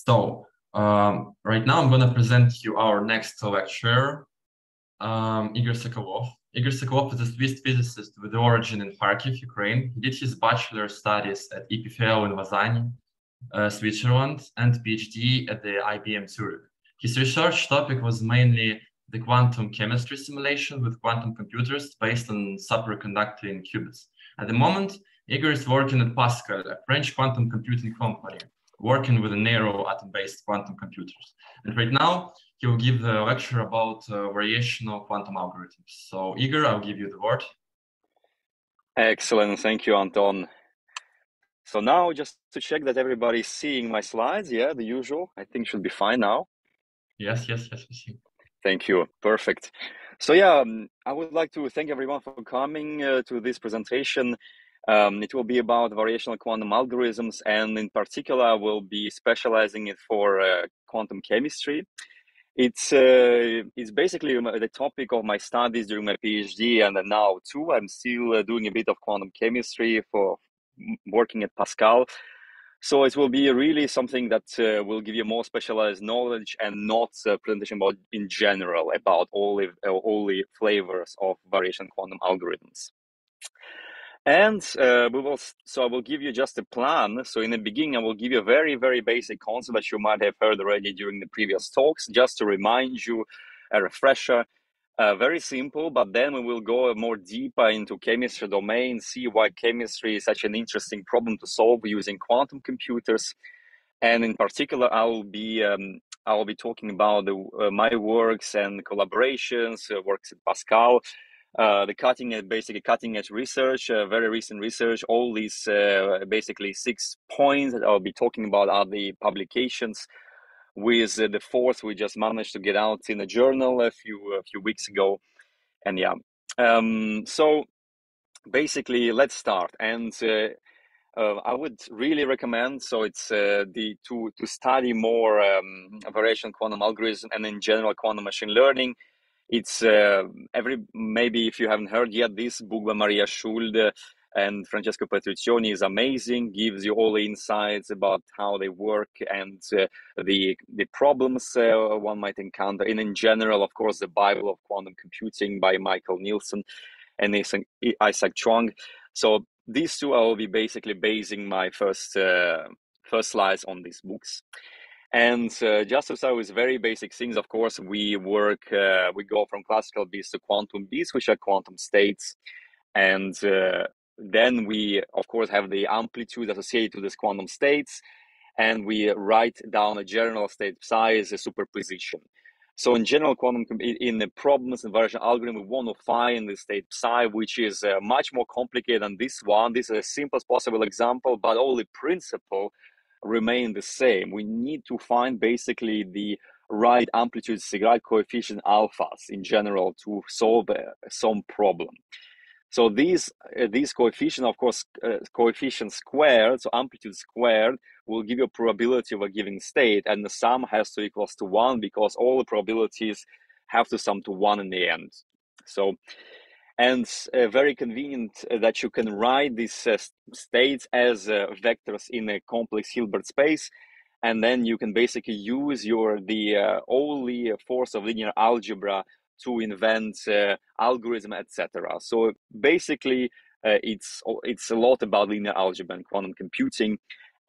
Right now I'm going to present you our next lecturer, Igor Sokolov. Igor Sokolov is a Swiss physicist with origin in Kharkiv, Ukraine. He did his bachelor studies at EPFL in Lausanne, Switzerland, and PhD at the IBM Zurich. His research topic was mainly the quantum chemistry simulation with quantum computers based on superconducting qubits. At the moment, Igor is working at Pascal, a French quantum computing company, working with narrow atom-based quantum computers. And right now, he will give a lecture about variational quantum algorithms. So, Igor, I'll give you the word. Excellent. Thank you, Anton. So now just to check that everybody's seeing my slides. Yeah, the usual. I think should be fine now. Yes, we see. Thank you. Perfect. So yeah, I would like to thank everyone for coming to this presentation. It will be about variational quantum algorithms, and in particular, I will be specializing it for quantum chemistry. It's basically the topic of my studies during my PhD, and now too, I'm still doing a bit of quantum chemistry for working at Pascal. So it will be really something that will give you more specialized knowledge and not presentation about in general about all the flavors of variation quantum algorithms. And I will give you just a plan. So in the beginning, I will give you a very, very basic concept that you might have heard already during the previous talks, just to remind you, a refresher. Very simple, but then we will go more deeper into chemistry domain, see why chemistry is such an interesting problem to solve using quantum computers. And in particular, I'll be talking about my works and collaborations, works at Pascal, the cutting edge research, very recent research. All these basically 6 points that I'll be talking about are the publications. With the fourth, we just managed to get out in a journal a few weeks ago, and yeah. So basically, let's start. And I would really recommend. So it's to study more variational quantum algorithm and in general quantum machine learning. It's maybe if you haven't heard yet, this book by Maria Schulde and Francesco Petruccioni is amazing, gives you all the insights about how they work and the problems one might encounter. And in general, of course, the Bible of Quantum Computing by Michael Nielsen and Isaac Chuang. So these two, I will be basically basing my first slides on these books. And just to start with very basic things, of course, we go from classical beats to quantum beats, which are quantum states. And then we, of course, have the amplitude associated to these quantum states. And we write down a general state psi as a superposition. So in general, in the problems and variation algorithm, we want to find the state psi, which is much more complicated than this one. This is the simplest possible example, but all the principle remain the same. We need to find basically the right amplitudes, the right coefficient alphas in general to solve some problem. So these coefficients, of course, coefficient squared, so amplitude squared, will give you a probability of a given state, and the sum has to equals to 1 because all the probabilities have to sum to 1 in the end. So, and very convenient that you can write these states as vectors in a complex Hilbert space, and then you can basically use the only force of linear algebra to invent algorithm, etc. So basically, it's a lot about linear algebra and quantum computing.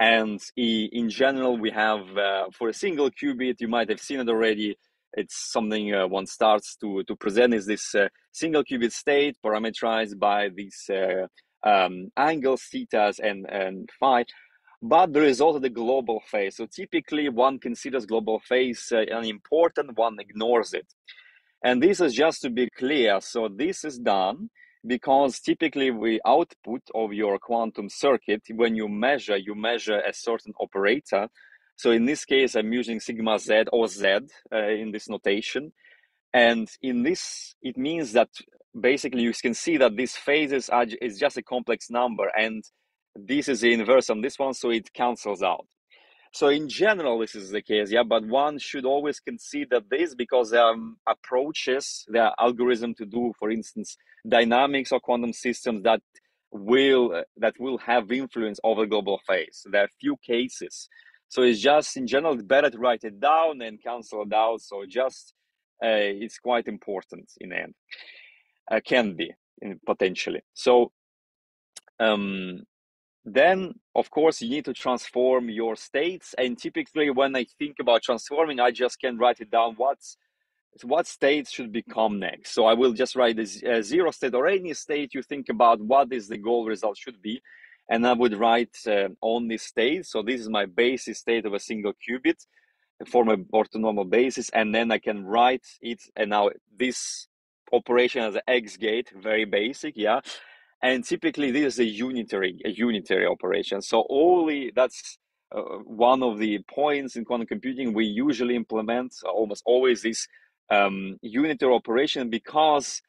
And in general, we have for a single qubit, you might have seen it already. It's something one starts to present is this single qubit state parameterized by these angles, thetas and phi. But there is also the global phase. So typically one considers global phase unimportant, one ignores it. And this is just to be clear. So this is done because typically the output of your quantum circuit, when you measure a certain operator. So in this case, I'm using sigma z or z in this notation. And in this, it means that basically you can see that these phases is just a complex number, and this is the inverse on this one, so it cancels out. So in general, this is the case, yeah, but one should always consider this because there are approaches, there are algorithms to do, for instance, dynamics or quantum systems that will have influence over global phase. There are few cases. So it's just, in general, better to write it down and cancel it out. So just, it's quite important in the end. Can be, potentially. So then, of course, you need to transform your states. And typically, when I think about transforming, I just can write it down what states should become next. So I will just write a zero state or any state you think about what is the goal result should be. And I would write on this state. So this is my basis state of a single qubit, form an orthonormal basis. And then I can write it. And now this operation as an X gate, very basic, yeah. And typically this is a unitary operation. So only that's one of the points in quantum computing we usually implement almost always this unitary operation, because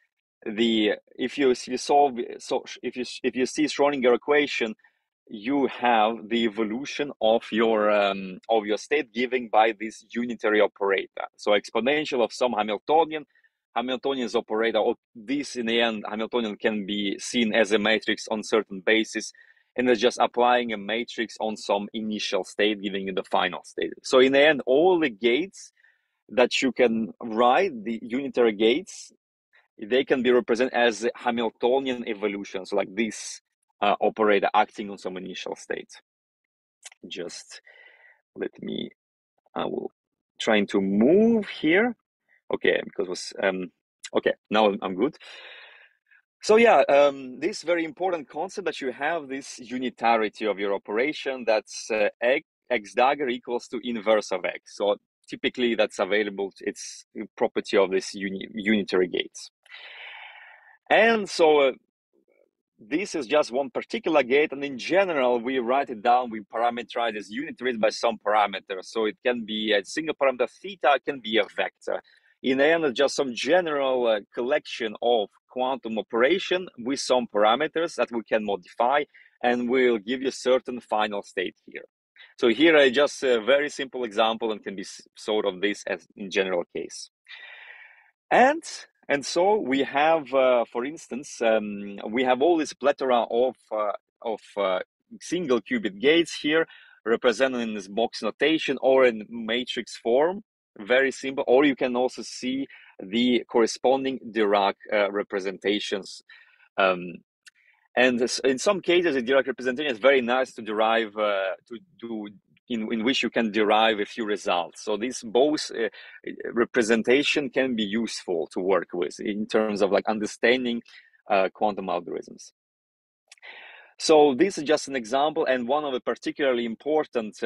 if you see Schrodinger equation, you have the evolution of your state given by this unitary operator. So exponential of some Hamiltonian's operator, or this in the end Hamiltonian can be seen as a matrix on certain basis, and it's just applying a matrix on some initial state, giving you the final state. So in the end, all the gates that you can write, the unitary gates, they can be represented as Hamiltonian evolution. So like this operator acting on some initial state. Just let me, I will trying to move here. Okay, because it was, okay, now I'm good. So yeah, this very important concept that you have this unitarity of your operation, that's x dagger equals to inverse of x. So typically that's available, it's a property of this unitary gates. And so this is just one particular gate, and in general, we write it down, we parameterize this unitary by some parameter. So it can be a single parameter theta, it can be a vector. In the end, it's just some general collection of quantum operation with some parameters that we can modify, and we'll give you a certain final state here. So here I just a very simple example, and can be sort of this as in general case. And so we have, for instance, we have all this plethora of single qubit gates here, represented in this box notation or in matrix form, very simple. Or you can also see the corresponding Dirac representations. And in some cases, the Dirac representation is very nice to derive, to do, in which you can derive a few results. So this both representation can be useful to work with in terms of like understanding quantum algorithms. So this is just an example, and one of the particularly important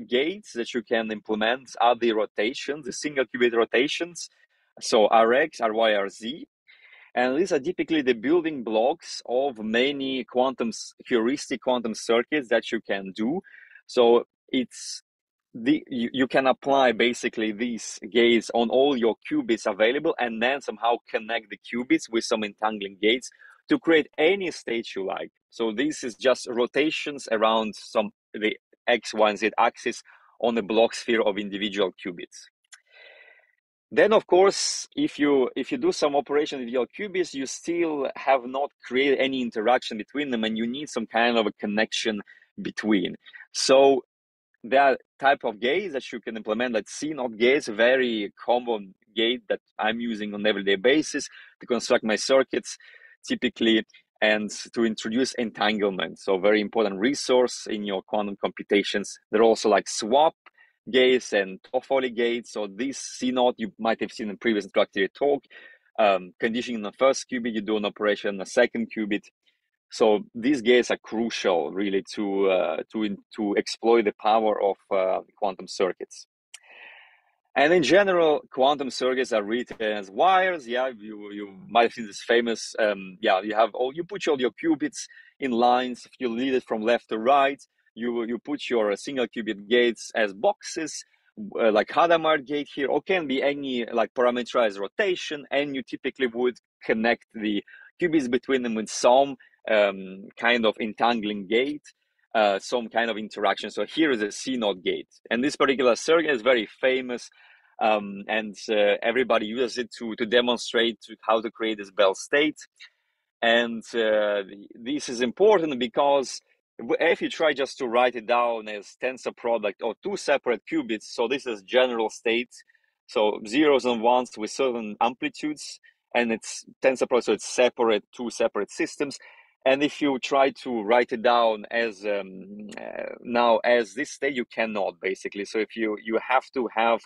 gates that you can implement are the rotations, the single qubit rotations. So Rx, Ry, Rz. And these are typically the building blocks of many heuristic quantum circuits that you can do. So it's you can apply basically these gates on all your qubits available, and then somehow connect the qubits with some entangling gates to create any state you like. So this is just rotations around the X, Y, and Z axis on the Bloch sphere of individual qubits. Then, of course, if you do some operation with your qubits, you still have not created any interaction between them, and you need some kind of a connection between. So there are type of gates that you can implement, like C-not gates, a very common gate that I'm using on an everyday basis to construct my circuits typically, and to introduce entanglement. So very important resource in your quantum computations. There are also like swap gates and Toffoli gates. So this C-not you might have seen in previous introductory talk. Conditioning the first qubit, you do an operation on the second qubit. So these gates are crucial, really, to exploit the power of quantum circuits. And in general, quantum circuits are written as wires. Yeah, you might have seen this famous. You put all your qubits in lines. If you lead it from left to right, you put your single qubit gates as boxes, like Hadamard gate here, or can be any like parameterized rotation, and you typically would connect the qubits between them with some kind of entangling gate, some kind of interaction. So here is a C-not gate, and this particular circuit is very famous, and everybody uses it to demonstrate how to create this Bell state. And this is important because if you try just to write it down as tensor product or two separate qubits, so this is general state, so zeros and ones with certain amplitudes, and it's tensor product, so it's separate, two separate systems. And if you try to write it down as now as this state, you cannot basically. So if you have to have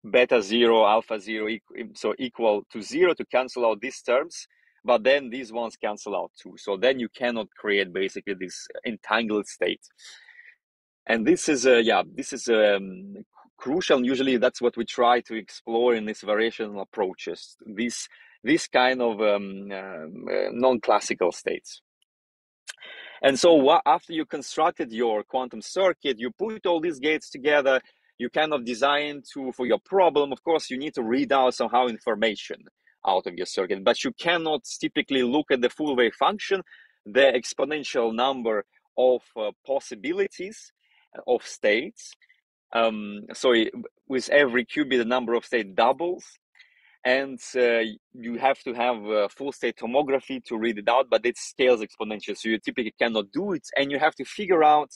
beta zero, alpha zero, so equal to zero to cancel out these terms, but then these ones cancel out too. So then you cannot create basically this entangled state. And this is crucial. And usually that's what we try to explore in these variational approaches, this kind of non-classical states. And so after you constructed your quantum circuit, you put all these gates together, you kind of design for your problem. Of course, you need to read out somehow information out of your circuit, but you cannot typically look at the full wave function, the exponential number of possibilities of states. So with every qubit, the number of states doubles. And you have to have full state tomography to read it out, but it scales exponentially, so you typically cannot do it. And you have to figure out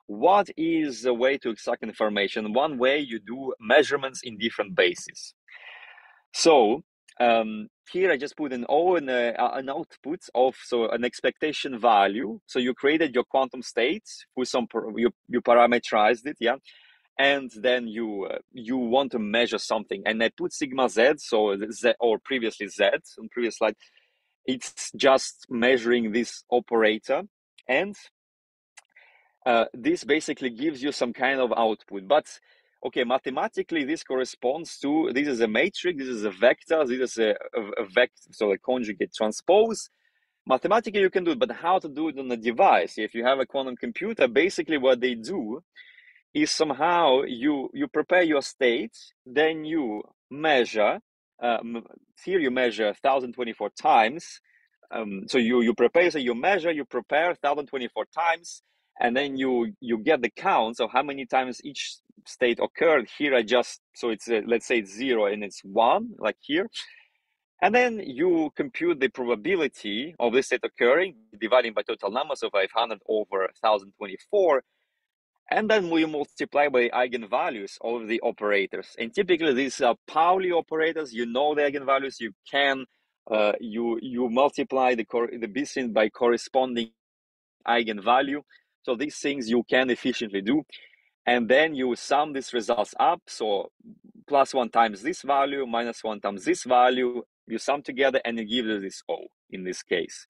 what is the way to extract information. One way, you do measurements in different bases. So here I just put an output of an expectation value. So you created your quantum state with some you parameterized it, yeah. And then you want to measure something, and I put sigma z, so z, or previously z on previous slide. It's just measuring this operator, and this basically gives you some kind of output. But okay, mathematically this corresponds to, this is a matrix, this is a vector, this is a vector, so a conjugate transpose. Mathematically you can do it, but how to do it on a device? If you have a quantum computer, basically what they do is somehow you prepare your state, then you measure, here you measure 1024 times. So you prepare, so you measure, you prepare 1024 times, and then you get the counts of how many times each state occurred. Here I just, so it's let's say it's 0 and it's 1, like here. And then you compute the probability of this state occurring, dividing by total number, so 500 over 1024. And then we multiply by eigenvalues of the operators. And typically these are Pauli operators. You know the eigenvalues. You can you multiply the Bayesian by corresponding eigenvalue. So these things you can efficiently do. And then you sum these results up. So +1 times this value, -1 times this value. You sum together and it gives you this O in this case.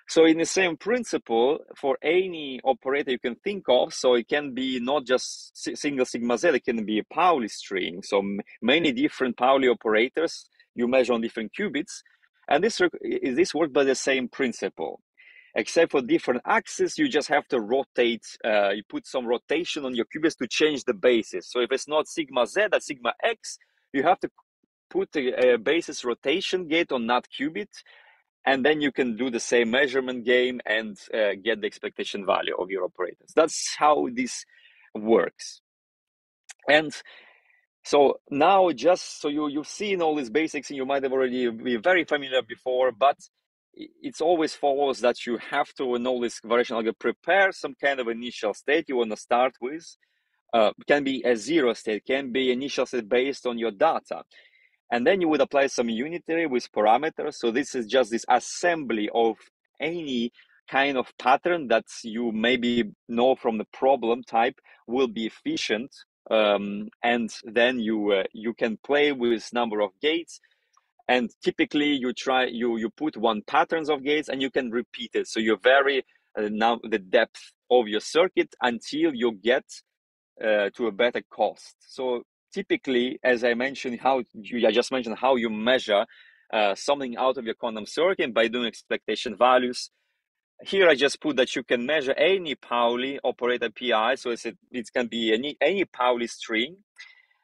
So in the same principle, for any operator you can think of, so it can be not just single sigma z, it can be a Pauli string. So many different Pauli operators you measure on different qubits. And this works by the same principle. Except for different axes, you just have to rotate, you put some rotation on your qubits to change the basis. So if it's not sigma z, that's sigma x, you have to put a basis rotation gate on that qubit, and then you can do the same measurement game and get the expectation value of your operators. That's how this works. And so now, just so you've seen all these basics, and you might have already be very familiar before, but it's always follows that you have to, in all this variational algorithm, prepare some kind of initial state you want to start with. Can be a 0 state, can be initial state based on your data. And then you would apply some unitary with parameters. So this is just this assembly of any kind of pattern that you maybe know from the problem type will be efficient. And then you can play with number of gates. And typically you put one patterns of gates and you can repeat it. So you vary now the depth of your circuit until you get to a better cost. So typically, as I mentioned, I just mentioned how you measure something out of your quantum circuit by doing expectation values. Here I just put that you can measure any Pauli operator PI, so it can be any Pauli string,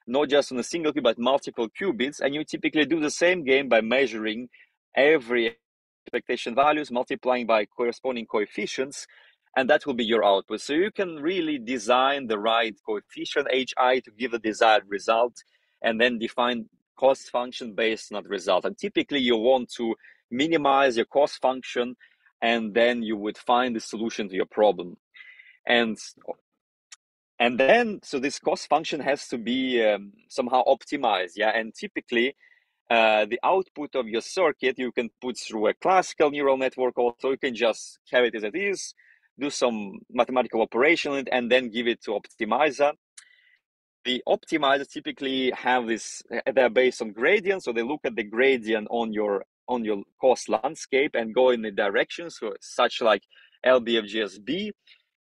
not just on a single qubit, but multiple qubits, and you typically do the same game by measuring every expectation values, multiplying by corresponding coefficients, and that will be your output. So you can really design the right coefficient HI to give the desired result, and then define cost function based on that result. And typically you want to minimize your cost function, and then you would find the solution to your problem. and then so this cost function has to be somehow optimized, yeah. And typically the output of your circuit you can put through a classical neural network, also you can just have it as it is, do some mathematical operation and then give it to optimizer. The optimizers typically have this, they're based on gradient, so they look at the gradient on your cost landscape and go in the direction, so such like LBFGSB.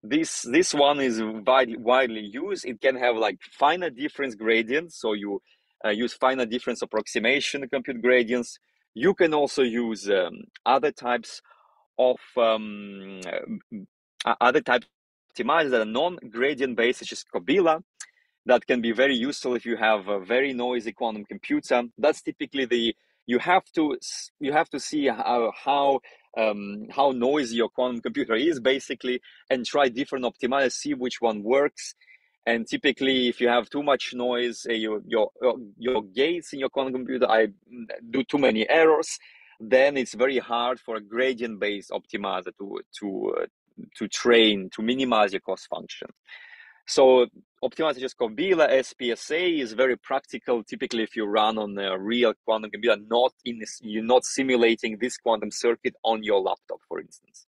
This one is widely used. It can have like finite difference gradients, so you use finite difference approximation to compute gradients. You can also use other types of optimizers that are non-gradient based, such as Kobila. That can be very useful if you have a very noisy quantum computer. That's typically you have to see how noisy your quantum computer is, basically, and try different optimizers, see which one works. And typically, if you have too much noise, your gates in your quantum computer do too many errors, then it's very hard for a gradient-based optimizer to train, to minimize your cost function. So optimizer such as Kobila, SPSA is very practical. Typically, if you run on a real quantum computer, you're not simulating this quantum circuit on your laptop, for instance.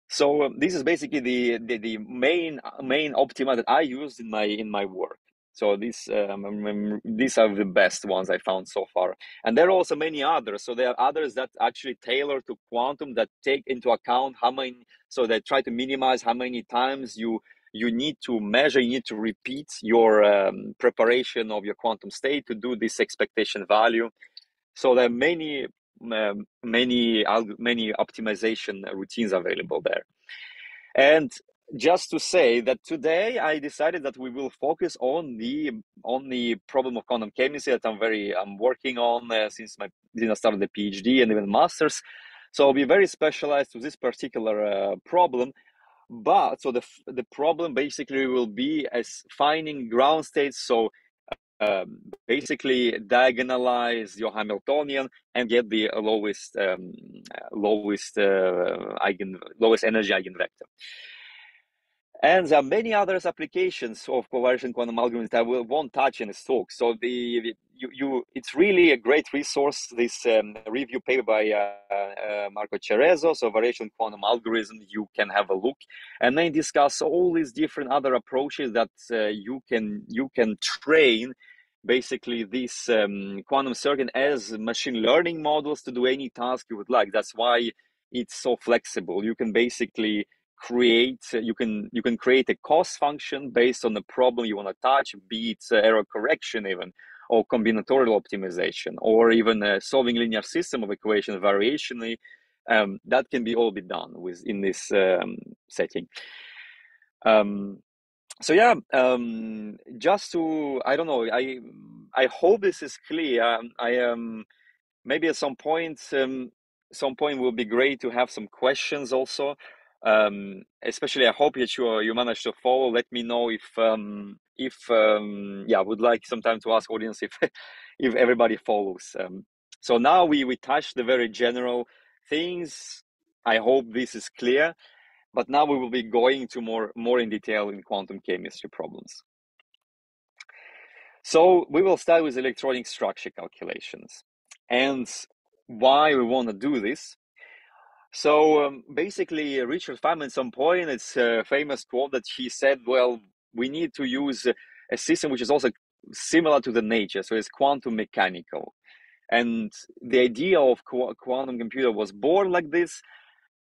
So this is basically the main optimizer that I use in my work. So these are the best ones I found so far, and there are also many others. So there are others that actually tailor to quantum, that take into account how many. So they try to minimize how many times you need to measure, you need to repeat your preparation of your quantum state to do this expectation value. So there are many optimization routines available there. And just to say that today I decided that we will focus on the problem of quantum chemistry that I'm working on since I started the PhD and even master's. So I'll be very specialized to this particular problem. But so the problem basically will be as finding ground states. So basically diagonalize your Hamiltonian and get the lowest energy eigenvector. And there are many other applications of covariation quantum algorithms that I won't touch in this talk. So it's really a great resource, this review paper by Marco Cerezo, so variational quantum algorithm. You can have a look and then discuss all these different other approaches that you can train basically this quantum circuit as machine learning models to do any task you would like. That's why it's so flexible. You can basically create a cost function based on the problem you want to touch, be it error correction even, or combinatorial optimization, or even solving linear system of equations variationally. That can be all be done in this setting. So yeah, just to, I don't know, I hope this is clear. Maybe at some point will be great to have some questions also. Especially I hope that you managed to follow. Let me know if I would like some time to ask audience if if everybody follows. So now we touched the very general things. I hope this is clear. But now we will be going to more in detail in quantum chemistry problems. So we will start with electronic structure calculations. And why we want to do this? So basically, Richard Feynman at some point, it's a famous quote that he said, well, we need to use a system which is also similar to the nature, so it's quantum mechanical. And the idea of quantum computer was born like this.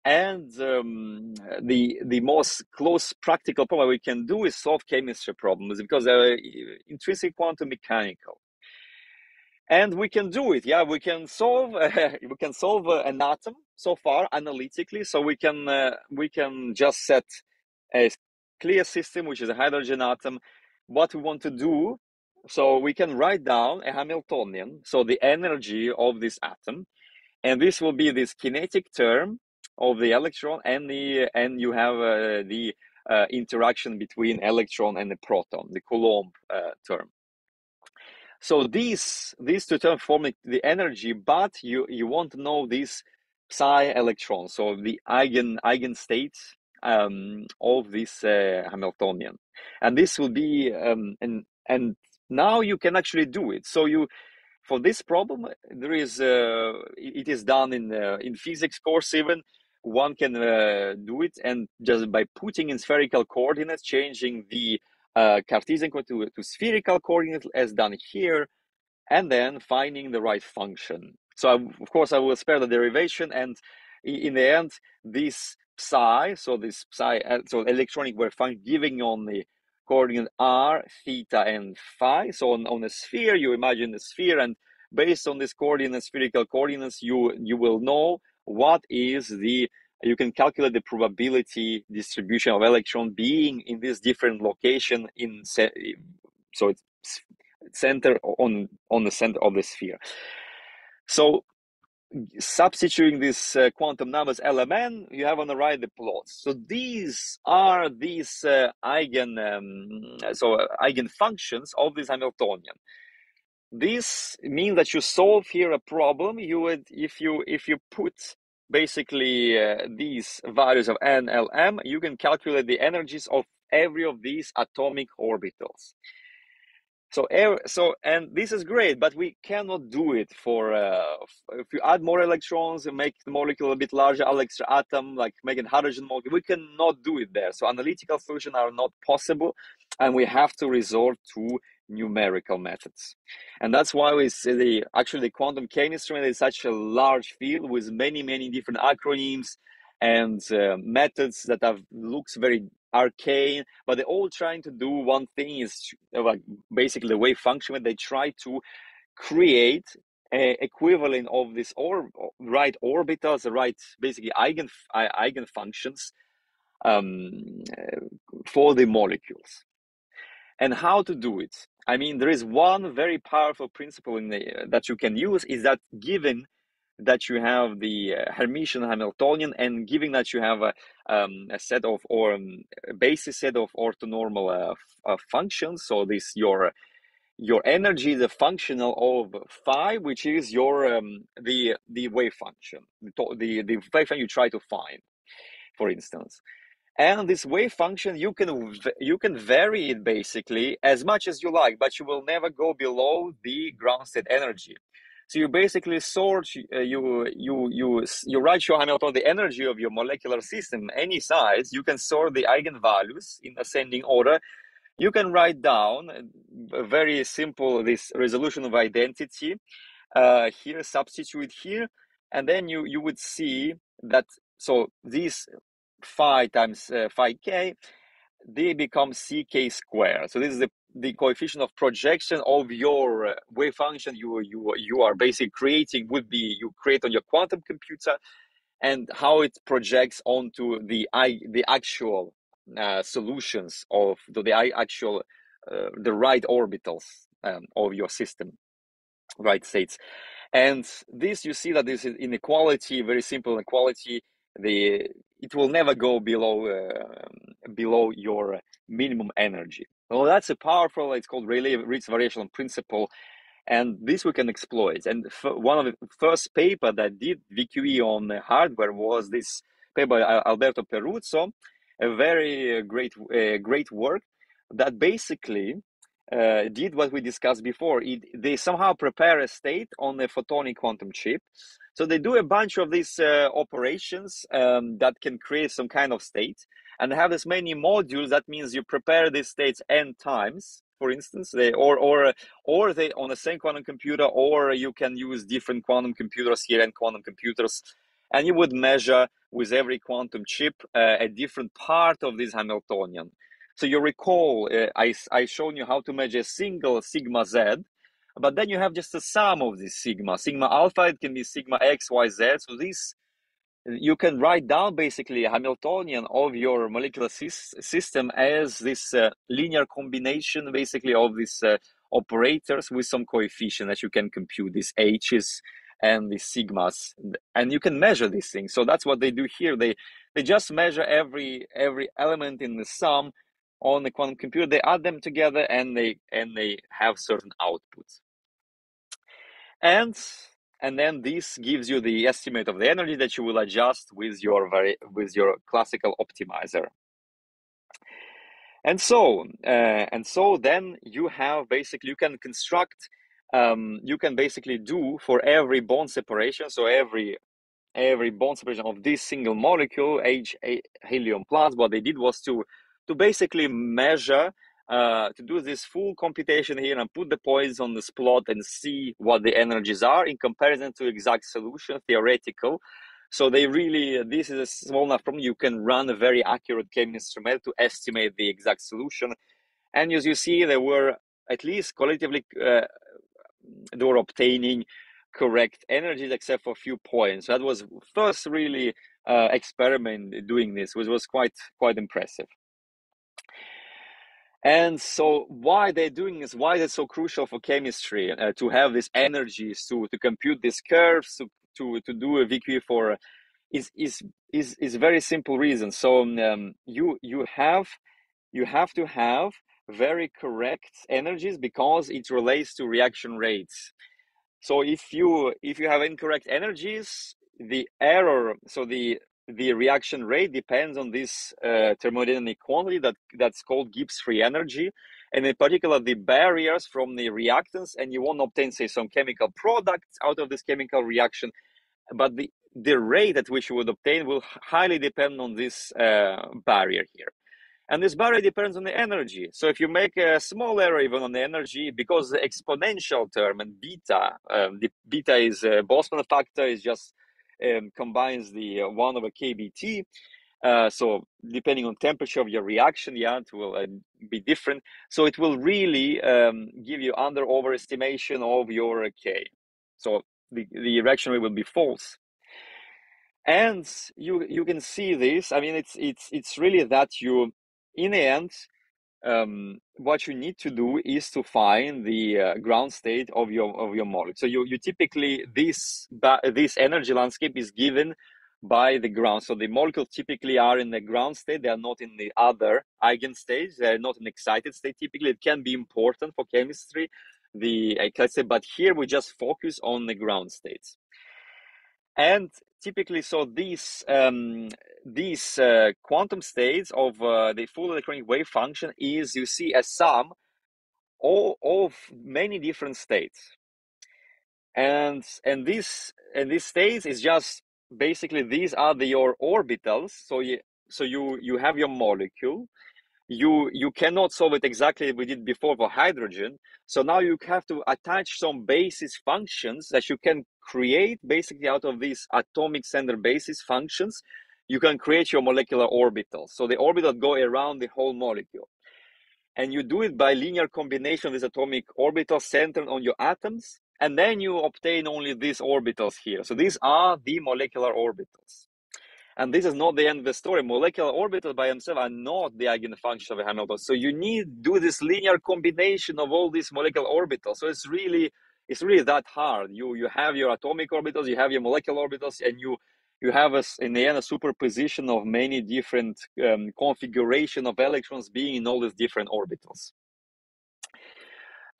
And the most close practical problem we can do is solve chemistry problems because they're intrinsic quantum mechanical. And we can do it. Yeah, we can solve an atom so far analytically. So we can just set a clear system, which is a hydrogen atom. What we want to do, so we can write down a Hamiltonian, so the energy of this atom, and this will be this kinetic term of the electron, and you have the interaction between electron and the proton, the Coulomb term. So these two terms form the energy, but you want to know these psi electrons, so the eigen states, of this Hamiltonian. And this will be and now you can actually do it. So you, for this problem, there is it is done in physics course even. One can do it, and just by putting in spherical coordinates, changing the Cartesian to spherical coordinates as done here, and then finding the right function. So of course I will spare the derivation, and in the end this psi, so this psi, so electronic wave function giving on the coordinate r, theta, and phi. So on a sphere, you imagine the sphere, and based on this coordinate, spherical coordinates, you will know what is the, you can calculate the probability distribution of electron being in this different location in, so it's center on the center of the sphere. So substituting these quantum numbers LMN, you have on the right the plots. So these are these eigen functions of this Hamiltonian. This means that you solve here a problem. You would, if you put basically these values of n, l, m, you can calculate the energies of every of these atomic orbitals. So and this is great, but we cannot do it for if you add more electrons and make the molecule a bit larger, extra atom, like making hydrogen molecule, we cannot do it there. So analytical solutions are not possible, and we have to resort to numerical methods. And that's why we see the quantum chemistry is such a large field with many different acronyms and methods that looks very arcane, but they're all trying to do one thing, is like basically the wave function, when they try to create a equivalent of this right orbitals, the right basically eigen functions for the molecules. And how to do it? I mean, there is one very powerful principle that you can use, is that given that you have the Hermitian Hamiltonian, and given that you have a set of basis set of orthonormal functions, so this your energy is a functional of phi, which is your the wave function, the wave function you try to find, for instance. And this wave function, you can vary it basically as much as you like, but you will never go below the ground state energy. So you basically sort, you write your Hamiltonian, the energy of your molecular system, any size. You can sort the eigenvalues in ascending order. You can write down a very simple, this resolution of identity here, substitute here, and then you would see that, so these phi times phi k, they become ck squared. So this is the coefficient of projection of your wave function you are basically creating, would be you create on your quantum computer, and how it projects onto the actual solutions of the actual the right orbitals of your system, right states. And this, you see that this is inequality, very simple inequality. It will never go below your minimum energy. Well, that's a powerful, it's called Rayleigh-Ritz variational principle, and this we can exploit. And one of the first paper that did VQE on hardware was this paper by Alberto Peruzzo, a very great work that basically did what we discussed before. They somehow prepare a state on a photonic quantum chip. So they do a bunch of these operations that can create some kind of state, and have this many modules. That means you prepare these states n times, for instance, or they on the same quantum computer, or you can use different quantum computers here and quantum computers, and you would measure with every quantum chip a different part of this Hamiltonian. So you recall, I shown you how to measure a single sigma z, but then you have just a sum of this sigma alpha. It can be sigma x, y, z. So this, you can write down basically a Hamiltonian of your molecular system as this linear combination basically of these operators with some coefficient that you can compute, these h's and these sigmas, and you can measure these things. So that's what they do here. They just measure every element in the sum on the quantum computer. They add them together, and they have certain outputs. And and then this gives you the estimate of the energy that you will adjust with your classical optimizer. And so then you have basically, you can construct, you can basically do for every bond separation, so every bond separation of this single molecule, helium plus, what they did was to basically measure, to do this full computation here and put the points on this plot and see what the energies are in comparison to exact solution, theoretical. So they really, this is a small enough problem, you can run a very accurate chemistry method to estimate the exact solution. And as you see, they were at least collectively, they were obtaining correct energies except for a few points. That was first really experiment doing this, which was quite impressive. And so why they're doing this, why is it so crucial for chemistry to have these energies to compute these curves, to do a VQ for is very simple reason. So you have to have very correct energies because it relates to reaction rates. So if you have incorrect energies, the error, so the reaction rate depends on this thermodynamic quantity that's called Gibbs free energy, and in particular the barriers from the reactants, and you won't obtain, say, some chemical products out of this chemical reaction, but the rate at which you would obtain will highly depend on this barrier here. And this barrier depends on the energy. So if you make a small error even on the energy, because the exponential term and beta, the beta is Boltzmann factor, is just combines the 1 over kBT. So depending on temperature of your reaction, it will be different. So it will really give you under overestimation of your K. So the reaction rate will be false. And you can see this. I mean, it's really that you, in the end, what you need to do is to find the ground state of your molecule. So you typically, this energy landscape is given by the ground. So the molecules typically are in the ground state. They are not in the other eigenstate. They are not in excited state. Typically, it can be important for chemistry, but here we just focus on the ground states. And typically, so these quantum states of the full electronic wave function is, you see, a sum of many different states, and these states is just basically, these are your orbitals. So you have your molecule. You cannot solve it exactly as we did before for hydrogen. So now you have to attach some basis functions that you can create basically out of these atomic center basis functions. You can create your molecular orbitals. So the orbitals go around the whole molecule. And you do it by linear combination of these atomic orbitals centered on your atoms. And then you obtain only these orbitals here. So these are the molecular orbitals. And this is not the end of the story. Molecular orbitals by themselves are not the eigenfunction of a Hamilton. So you need to do this linear combination of all these molecular orbitals. So it's really that hard. You have your atomic orbitals, you have your molecular orbitals, and you have in the end a superposition of many different configuration of electrons being in all these different orbitals.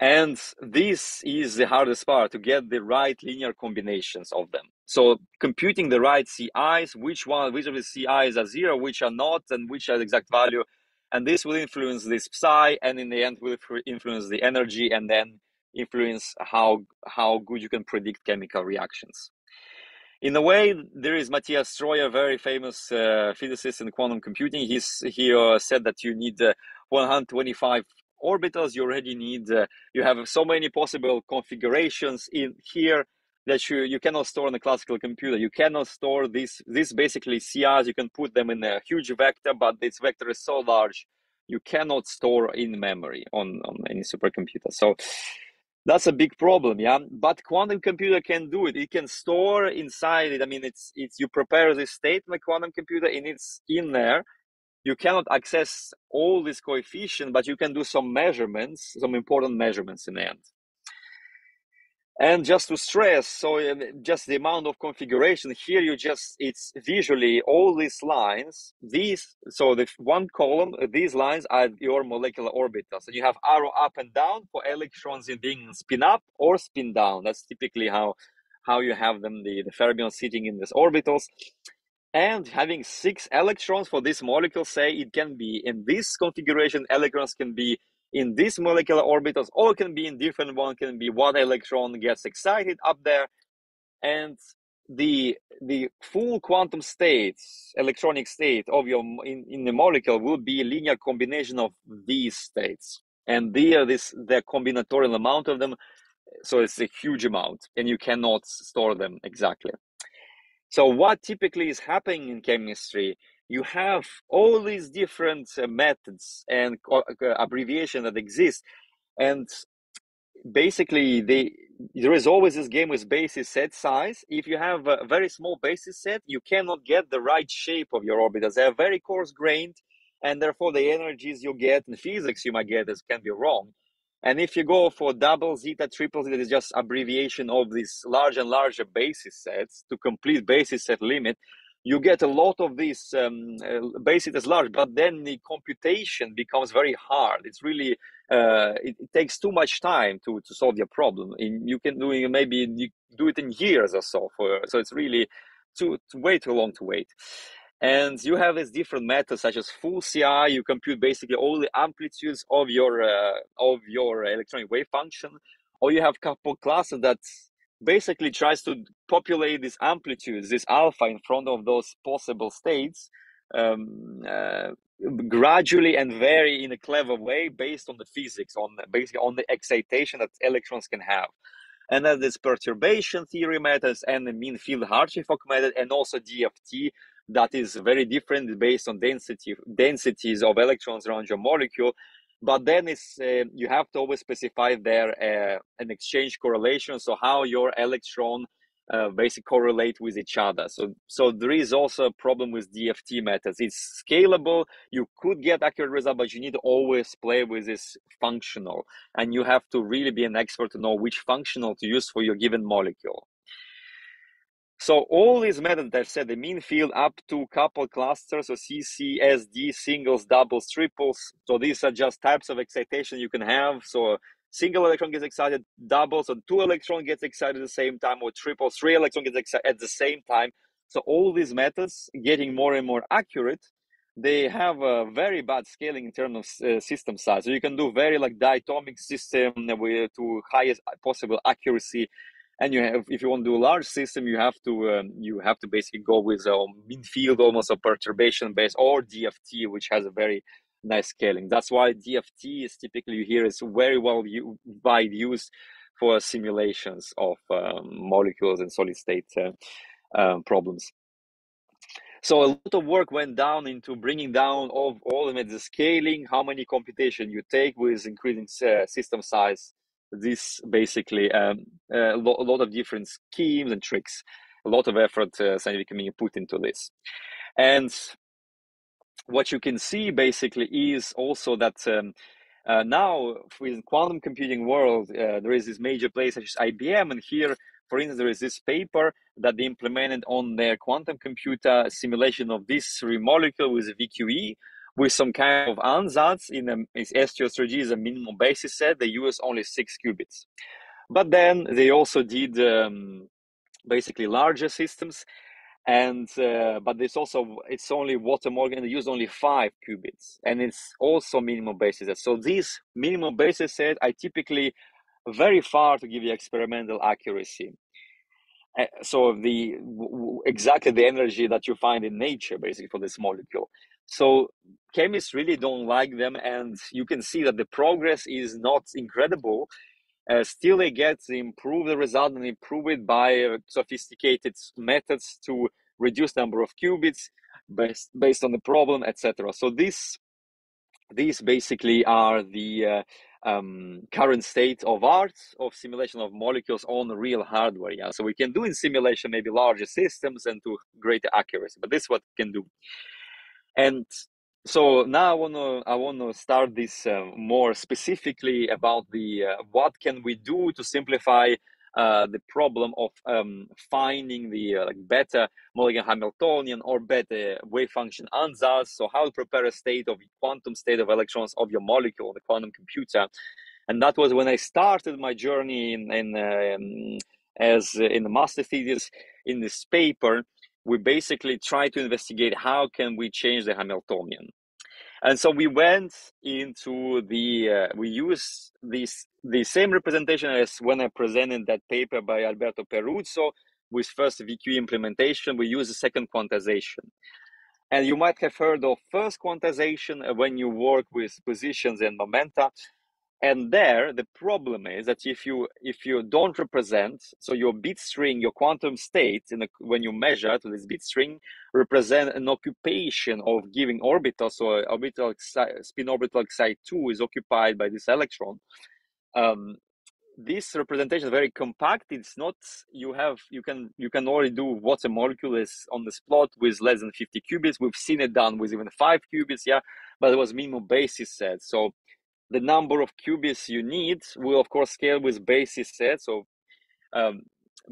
And this is the hardest part, to get the right linear combinations of them. So computing the right CIs, which of the CIs are zero, which are not, and which are the exact value. And this will influence this psi, and in the end will influence the energy, and then influence how good you can predict chemical reactions. In a way, there is Matthias Stroyer, very famous physicist in quantum computing. He said that you need 125 orbitals. You already need, you have so many possible configurations in here that you cannot store on a classical computer. You cannot store this basically CRs. You can put them in a huge vector, but this vector is so large, you cannot store in memory on any supercomputer. So that's a big problem, but quantum computer can do it. It can store inside it. I mean, it's you prepare this state in the quantum computer, and it's in there. You cannot access all these coefficients, but you can do some measurements, some important measurements in the end. And just to stress, so just the amount of configuration here, it's visually all these lines, so the one column, these lines are your molecular orbitals, and you have arrow up and down for electrons in being spin up or spin down. That's typically how how you have them, the fermions sitting in these orbitals. And having 6 electrons for this molecule, say it can be in this configuration, electrons can be in these molecular orbitals, or it can be in different one, can be one electron gets excited up there. And the full quantum state, electronic state of your in the molecule will be a linear combination of these states. And the combinatorial amount of them, so it's a huge amount, and you cannot store them exactly. So what typically is happening in chemistry, you have all these different methods and abbreviation that exist, and basically there is always this game with basis set size. If you have a very small basis set, you cannot get the right shape of your orbitals. They are very coarse grained, and therefore the energies you get in physics you might get can be wrong. And if you go for double zeta, triple zeta, is just abbreviation of these larger and larger basis sets to complete basis set limit. You get a lot of these basis as large, but then the computation becomes very hard. It's really it takes too much time to solve your problem. You can do it, maybe you do it in years or so. So it's really way too long to wait. And you have these different methods such as full CI. You compute basically all the amplitudes of your electronic wave function, or you have couple classes that basically tries to populate these amplitudes, this alpha in front of those possible states, gradually and very in a clever way based on the physics, basically on the excitation that electrons can have. And then this perturbation theory methods and the mean field Hartree-Fock method, and also DFT, that is very different based on densities of electrons around your molecule. But then it's you have to always specify there an exchange correlation, so how your electron basically correlate with each other. So there is also a problem with DFT methods. It's scalable. You could get accurate result, but you need to always play with this functional, and you have to really be an expert to know which functional to use for your given molecule. So all these methods that I've said, the mean field up to couple clusters, so CC, SD, singles, doubles, triples. So these are just types of excitation you can have. So single electron gets excited, doubles, so 2 electron gets excited at the same time, or triples, 3 electron gets excited at the same time. So all these methods getting more and more accurate. They have a very bad scaling in terms of system size. So you can do very like diatomic system with to highest possible accuracy. And you have, if you want to do a large system, you have to basically go with a mean field, almost a perturbation base, or DFT, which has a very nice scaling. That's why DFT is typically, you hear, is very wide used for simulations of molecules and solid state problems. So a lot of work went down into bringing down of all of it, the scaling, how many computation you take with increasing system size. This basically a lot of different schemes and tricks, a lot of effort scientific community put into this. And what you can see basically is also that now in quantum computing world, there is this major place such as IBM, and here, for instance, there is this paper that they implemented on their quantum computer simulation of this molecule with VQE, with some kind of ansatz in STO3G is a minimum basis set. They use only 6 qubits. But then they also did basically larger systems, and but it's only Walter Morgan, they use only 5 qubits, and it's also minimum basis set. So these minimum basis set are typically very far to give you experimental accuracy. So exactly the energy that you find in nature, basically, for this molecule. So chemists really don't like them, and you can see that the progress is not incredible. Still, they improve the result and improve it by sophisticated methods to reduce number of qubits based on the problem, etc. So these basically are the current state of art of simulation of molecules on real hardware. Yeah, so we can do in simulation maybe larger systems and to greater accuracy, but this is what we can do. And so now I wanna start this more specifically about the what can we do to simplify the problem of finding the better molecular Hamiltonian or better wave function ansatz. So how to prepare a quantum state of electrons of your molecule on the quantum computer. And that was when I started my journey in as in the master thesis in this paper, we basically try to investigate how can we change the Hamiltonian. And so we went into we use the same representation as when I presented that paper by Alberto Peruzzo with first VQ implementation. We use the second quantization. And you might have heard of first quantization when you work with positions and momenta. And there, the problem is that if you don't represent, so your bit string, your quantum state, when you measure to this bit string, represent an occupation of giving orbital. So orbital spin orbital xi2 is occupied by this electron. This representation is very compact. It's not, you can already do what a molecule is on this plot with less than 50 qubits. We've seen it done with even 5 qubits, yeah, but it was minimum basis set. So the number of qubits you need will of course scale with basis set. So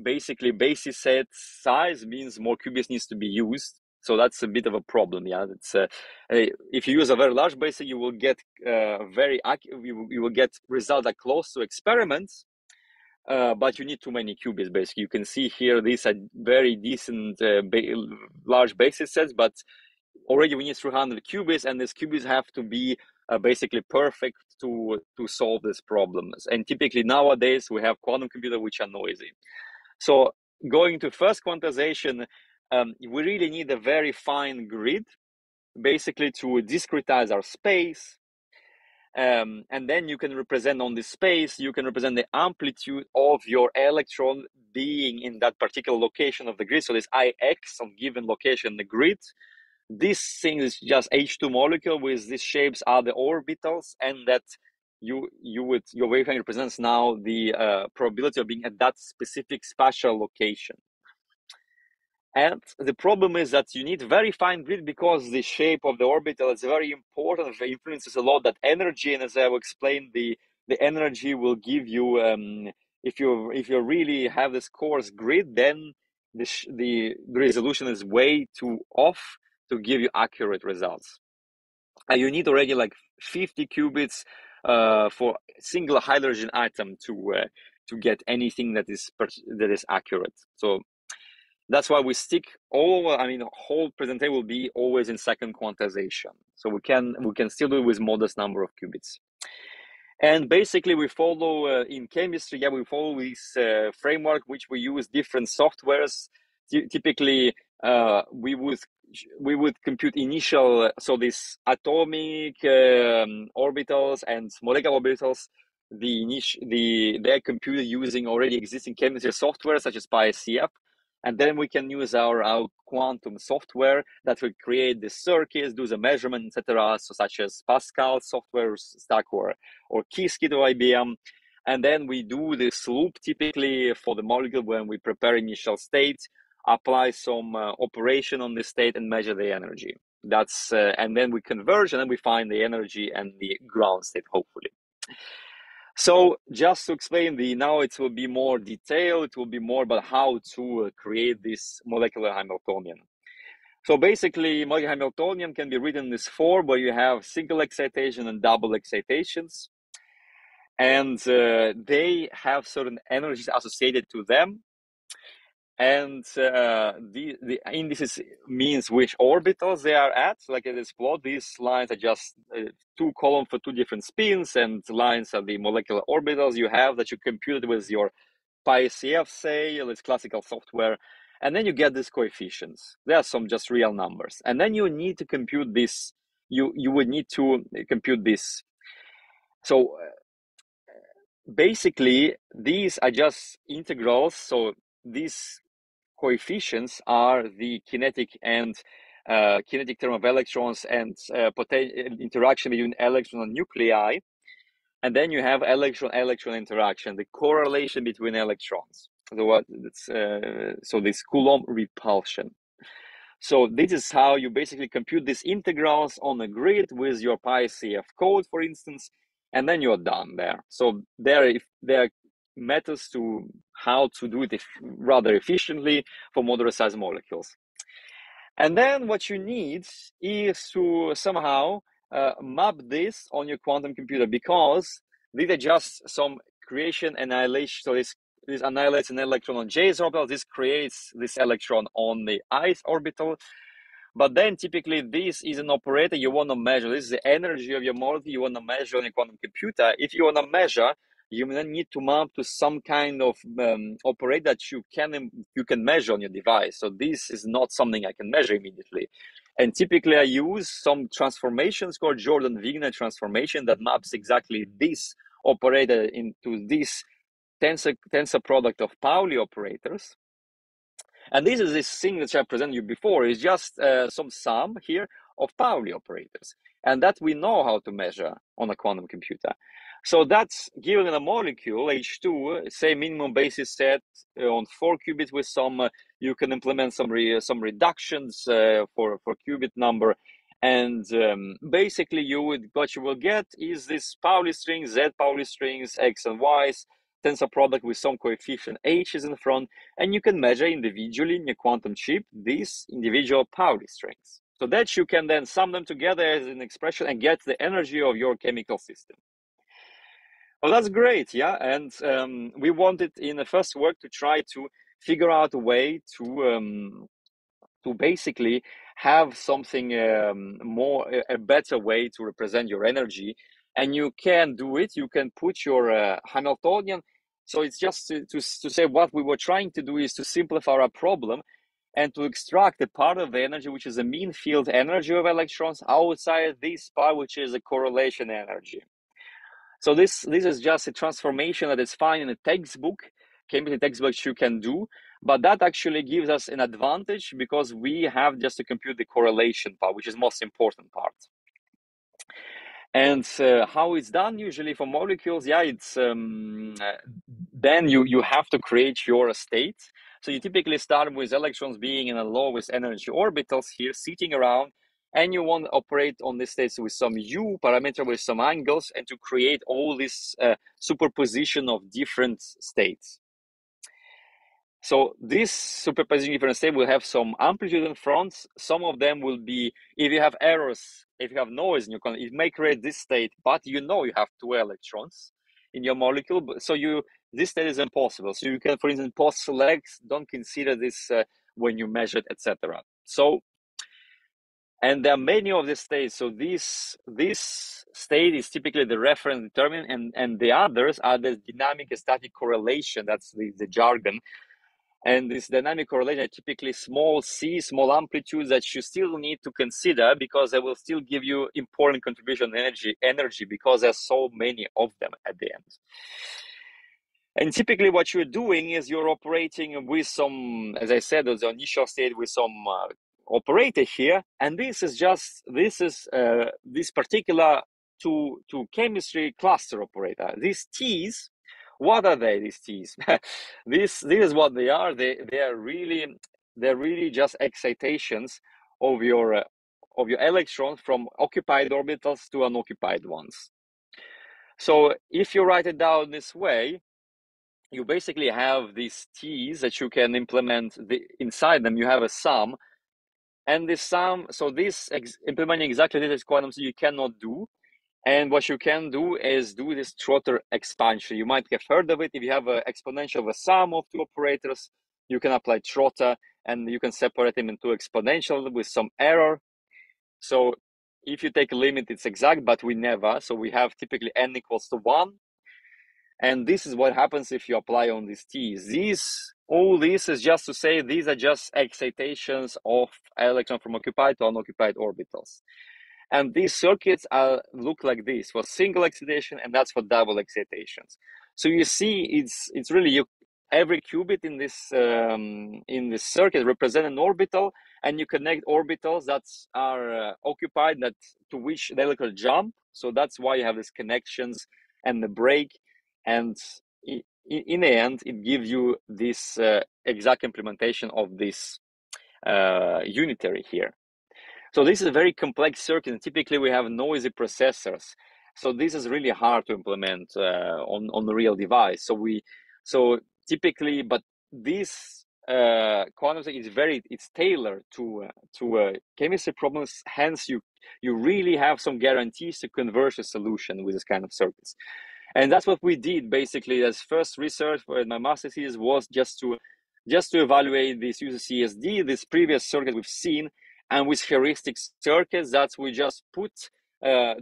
basically basis set size means more qubits needs to be used. So that's a bit of a problem. Yeah, it's if you use a very large basis, you will get you will get results that close to experiments, but you need too many qubits. Basically, you can see here these are very decent large basis sets, but already we need 300 qubits, and these qubits have to be basically perfect to solve these problems. And typically nowadays we have quantum computers which are noisy. So going to first quantization, we really need a very fine grid, basically to discretize our space. And then you can represent on this space, you can represent the amplitude of your electron being in that particular location of the grid. So this IX on given location in the grid. This thing is just H2 molecule with these shapes are the orbitals, and that your waveframe represents now the probability of being at that specific spatial location. And the problem is that you need very fine grid because the shape of the orbital is very important. It influences a lot that energy, and as I will explain, the energy will give you if you really have this coarse grid, then the resolution is way too off to give you accurate results. And you need already like 50 qubits for single hydrogen atom to get anything that is accurate. So that's why we stick whole presentation will be always in second quantization. So we can still do it with modest number of qubits. And basically we follow in chemistry, we follow this framework, which we use different softwares. Typically, we would compute initial, so these atomic orbitals and molecular orbitals. They're computed using already existing chemistry software such as PyCF. And then we can use our quantum software that will create the circuits, do the measurement, etc. So such as Pascal software stack or Qiskit or IBM. And then we do this loop typically for the molecule when we prepare initial state, apply some operation on the state and measure the energy. That's and then we converge and then we find the energy and the ground state, hopefully. So just to explain now it will be more detailed, it will be more about how to create this molecular Hamiltonian. So basically, molecular Hamiltonian can be written in this form where you have single excitation and double excitations. And they have certain energies associated to them. And the indices means which orbitals they are at. Like in this plot, these lines are just 2 columns for 2 different spins, and lines are the molecular orbitals you have that you computed with your PyCF, say, this classical software. And then you get these coefficients. There are some just real numbers. And then you need to compute this. You would need to compute this. So basically, these are just integrals. So these coefficients are the kinetic and kinetic term of electrons and interaction between electron and nuclei. And then you have electron-electron interaction, the correlation between electrons. So this Coulomb repulsion. So this is how you basically compute these integrals on a grid with your PyCF code, for instance, and then you're done there. So there are methods to how to do it rather efficiently for moderate size molecules. And then what you need is to somehow map this on your quantum computer, because these are just some creation annihilation. So this this annihilates an electron on J's orbital. This creates this electron on the I's orbital. But then typically this is an operator you want to measure. This is the energy of your molecule you want to measure on a quantum computer. If you want to measure, you then need to map to some kind of operator that you can measure on your device. So this is not something I can measure immediately. And typically I use some transformations called Jordan-Wigner transformation that maps exactly this operator into this tensor product of Pauli operators. And this is this thing that I presented you before, is just some sum here of Pauli operators. And that we know how to measure on a quantum computer. So that's given a molecule, H2, say minimum basis set on 4 qubits with some, you can implement some reductions for qubit number. And basically what you will get is this Pauli strings, Z Pauli strings, X and Y's, tensor product with some coefficient H is in front, and you can measure individually in your quantum chip these individual Pauli strings. So that you can then sum them together as an expression and get the energy of your chemical system. Well, that's great, yeah. And we wanted in the first work to try to figure out a way to basically have something a better way to represent your energy. And you can do it. You can put your Hamiltonian. So it's just to say what we were trying to do is to simplify our problem and to extract a part of the energy, which is the mean field energy of electrons, outside this part, which is a correlation energy. So this is just a transformation that is fine in a textbook, chemistry textbook you can do, but that actually gives us an advantage because we have just to compute the correlation part, which is most important part. And how it's done usually for molecules, yeah, it's then you have to create your state. So you typically start with electrons being in the lowest energy orbitals here, sitting around, and you want to operate on this state with some U parameter with some angles and to create all this superposition of different states. So this superposition different state will have some amplitude in front. Some of them will be, if you have errors, if you have noise in your quantum, it may create this state, but you have 2 electrons in your molecule. So this state is impossible. So you can, for instance, post-select, don't consider this when you measure it, etc. So, and there are many of these states. So this state is typically the reference determinant, and the others are the dynamic and static correlation. That's the jargon. And this dynamic correlation are typically small c, small amplitudes that you still need to consider because they will still give you important contribution energy because there's so many of them at the end. And typically what you're doing is you're operating with some, as I said, the initial state with some operator here. And this is this particular to chemistry cluster operator. These T's, what are they, these T's? This is what they are. They're really just excitations of your electrons from occupied orbitals to unoccupied ones. So if you write it down this way, you basically have these T's that you can implement inside them. You have a sum, and this sum, so this implementing exactly this is quantum, so you cannot do. And what you can do is do this Trotter expansion. You might have heard of it. If you have an exponential of a sum of 2 operators, you can apply Trotter, and you can separate them into exponential with some error. So if you take a limit, it's exact, but we never. So we have typically n equals to 1. And this is what happens if you apply on these T's. All this is just to say these are just excitations of electron from occupied to unoccupied orbitals. And these circuits look like this for single excitation, and that's for double excitations. So you see, it's really every qubit in this circuit represents an orbital, and you connect orbitals that are occupied, that to which the electron jump. So that's why you have these connections and the break, and in the end, it gives you this exact implementation of this unitary here. So this is a very complex circuit, and typically we have noisy processors. So this is really hard to implement on the real device. So typically, but this quantum is it's tailored to chemistry problems. Hence, you really have some guarantees to converge a solution with this kind of circuits. And that's what we did basically as first research for my master's thesis, was just to evaluate this UCSD, this previous circuit we've seen, and with heuristic circuits that we just put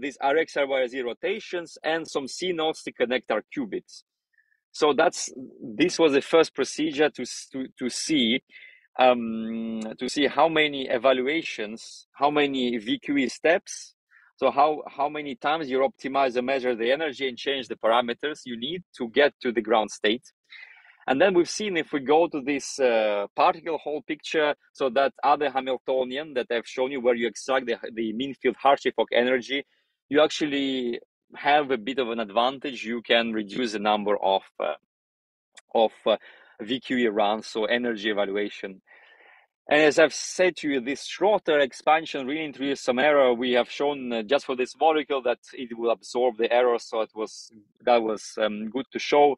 these Rx RYZ rotations and some C nodes to connect our qubits. So this was the first procedure to see how many evaluations, how many VQE steps, so how many times you optimize and measure the energy and change the parameters you need to get to the ground state. And then we've seen, if we go to this particle hole picture, so that other Hamiltonian that I've shown you, where you extract the mean field Hartree-Fock energy, you actually have a bit of an advantage. You can reduce the number of VQE runs, so energy evaluation. And as I've said to you, this shorter expansion really introduced some error. We have shown just for this molecule that it will absorb the error, so that was good to show.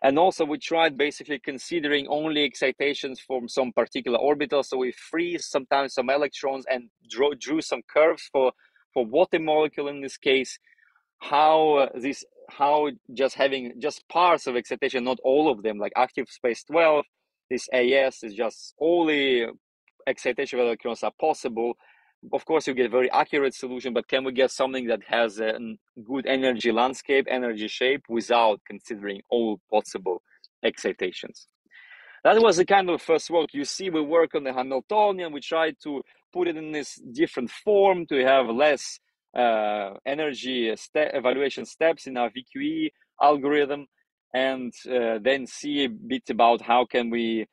And also we tried basically considering only excitations from some particular orbital. So we freeze sometimes some electrons and drew some curves for what the molecule in this case, how just having just parts of excitation, not all of them, like active space 12, this AS is just all the excitation of electrons are possible. Of course, you get a very accurate solution, but can we get something that has a good energy landscape, energy shape, without considering all possible excitations? That was the kind of first work. You see, we work on the Hamiltonian. We try to put it in this different form to have less energy evaluation steps in our VQE algorithm, and then see a bit about how can we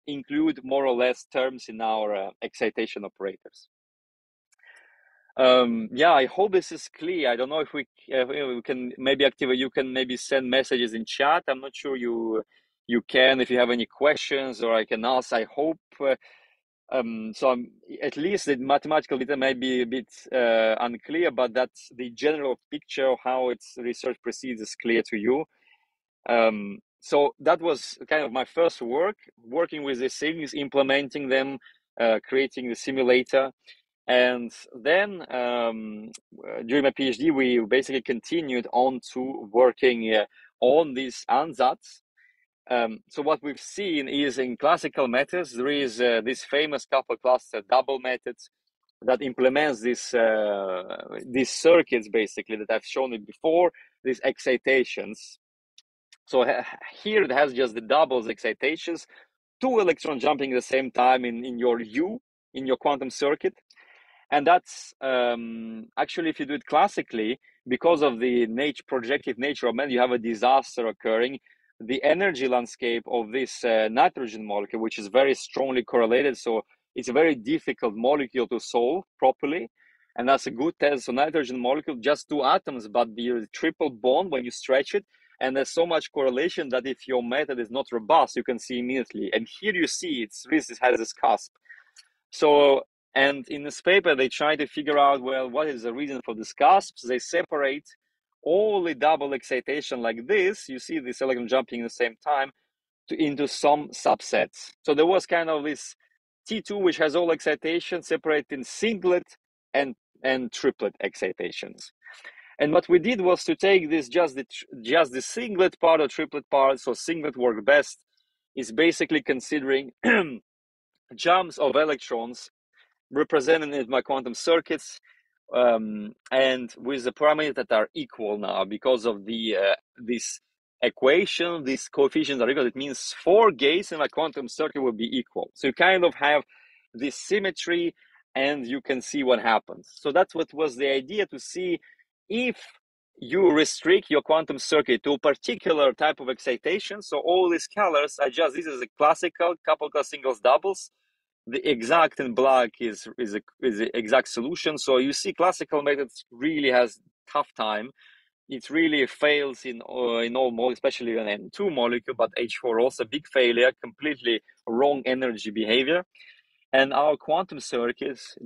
include more or less terms in our excitation operators. Yeah, I hope this is clear. I don't know if we can maybe activate. You can maybe send messages in chat. I'm not sure you can, if you have any questions, or I can ask. I hope. So at least the mathematical data may be a bit unclear, but that's the general picture of how its research proceeds is clear to you. So that was kind of my first work, working with these things, implementing them, creating the simulator. And then during my PhD, we basically continued on to working on these ansatz. So what we've seen is in classical methods, there is this famous couple cluster double methods that implements these circuits basically that I've shown it before, these excitations. So here it has just the doubles excitations, two electrons jumping at the same time in your quantum circuit. And that's actually, if you do it classically, because of the projective nature of matter, you have a disaster occurring. The energy landscape of this nitrogen molecule, which is very strongly correlated, so it's a very difficult molecule to solve properly. And that's a good test. So nitrogen molecule, just two atoms, but the triple bond when you stretch it, and there's so much correlation that if your method is not robust, you can see immediately. And here you see it has this cusp. So, and in this paper, they try to figure out, well, what is the reason for this cusps? They separate all the double excitation like this. You see this electron jumping at the same time into some subsets. So there was kind of this T2, which has all excitation separated in singlet and triplet excitations. And what we did was to take this just the singlet part or triplet part. So singlet worked best, is basically considering jumps of electrons represented in my quantum circuits, and with the parameters that are equal now because of the this equation. These coefficients are equal. It means 4 gates in my quantum circuit will be equal. So you kind of have this symmetry, and you can see what happens. So that's what was the idea, to see if you restrict your quantum circuit to a particular type of excitation. So all these colors are just, this is a classical couple class singles doubles. The exact in black is the exact solution. So you see classical methods really has tough time. It really fails in all molecules, especially an N2 molecule, but H4 also big failure, completely wrong energy behavior. And our quantum circuits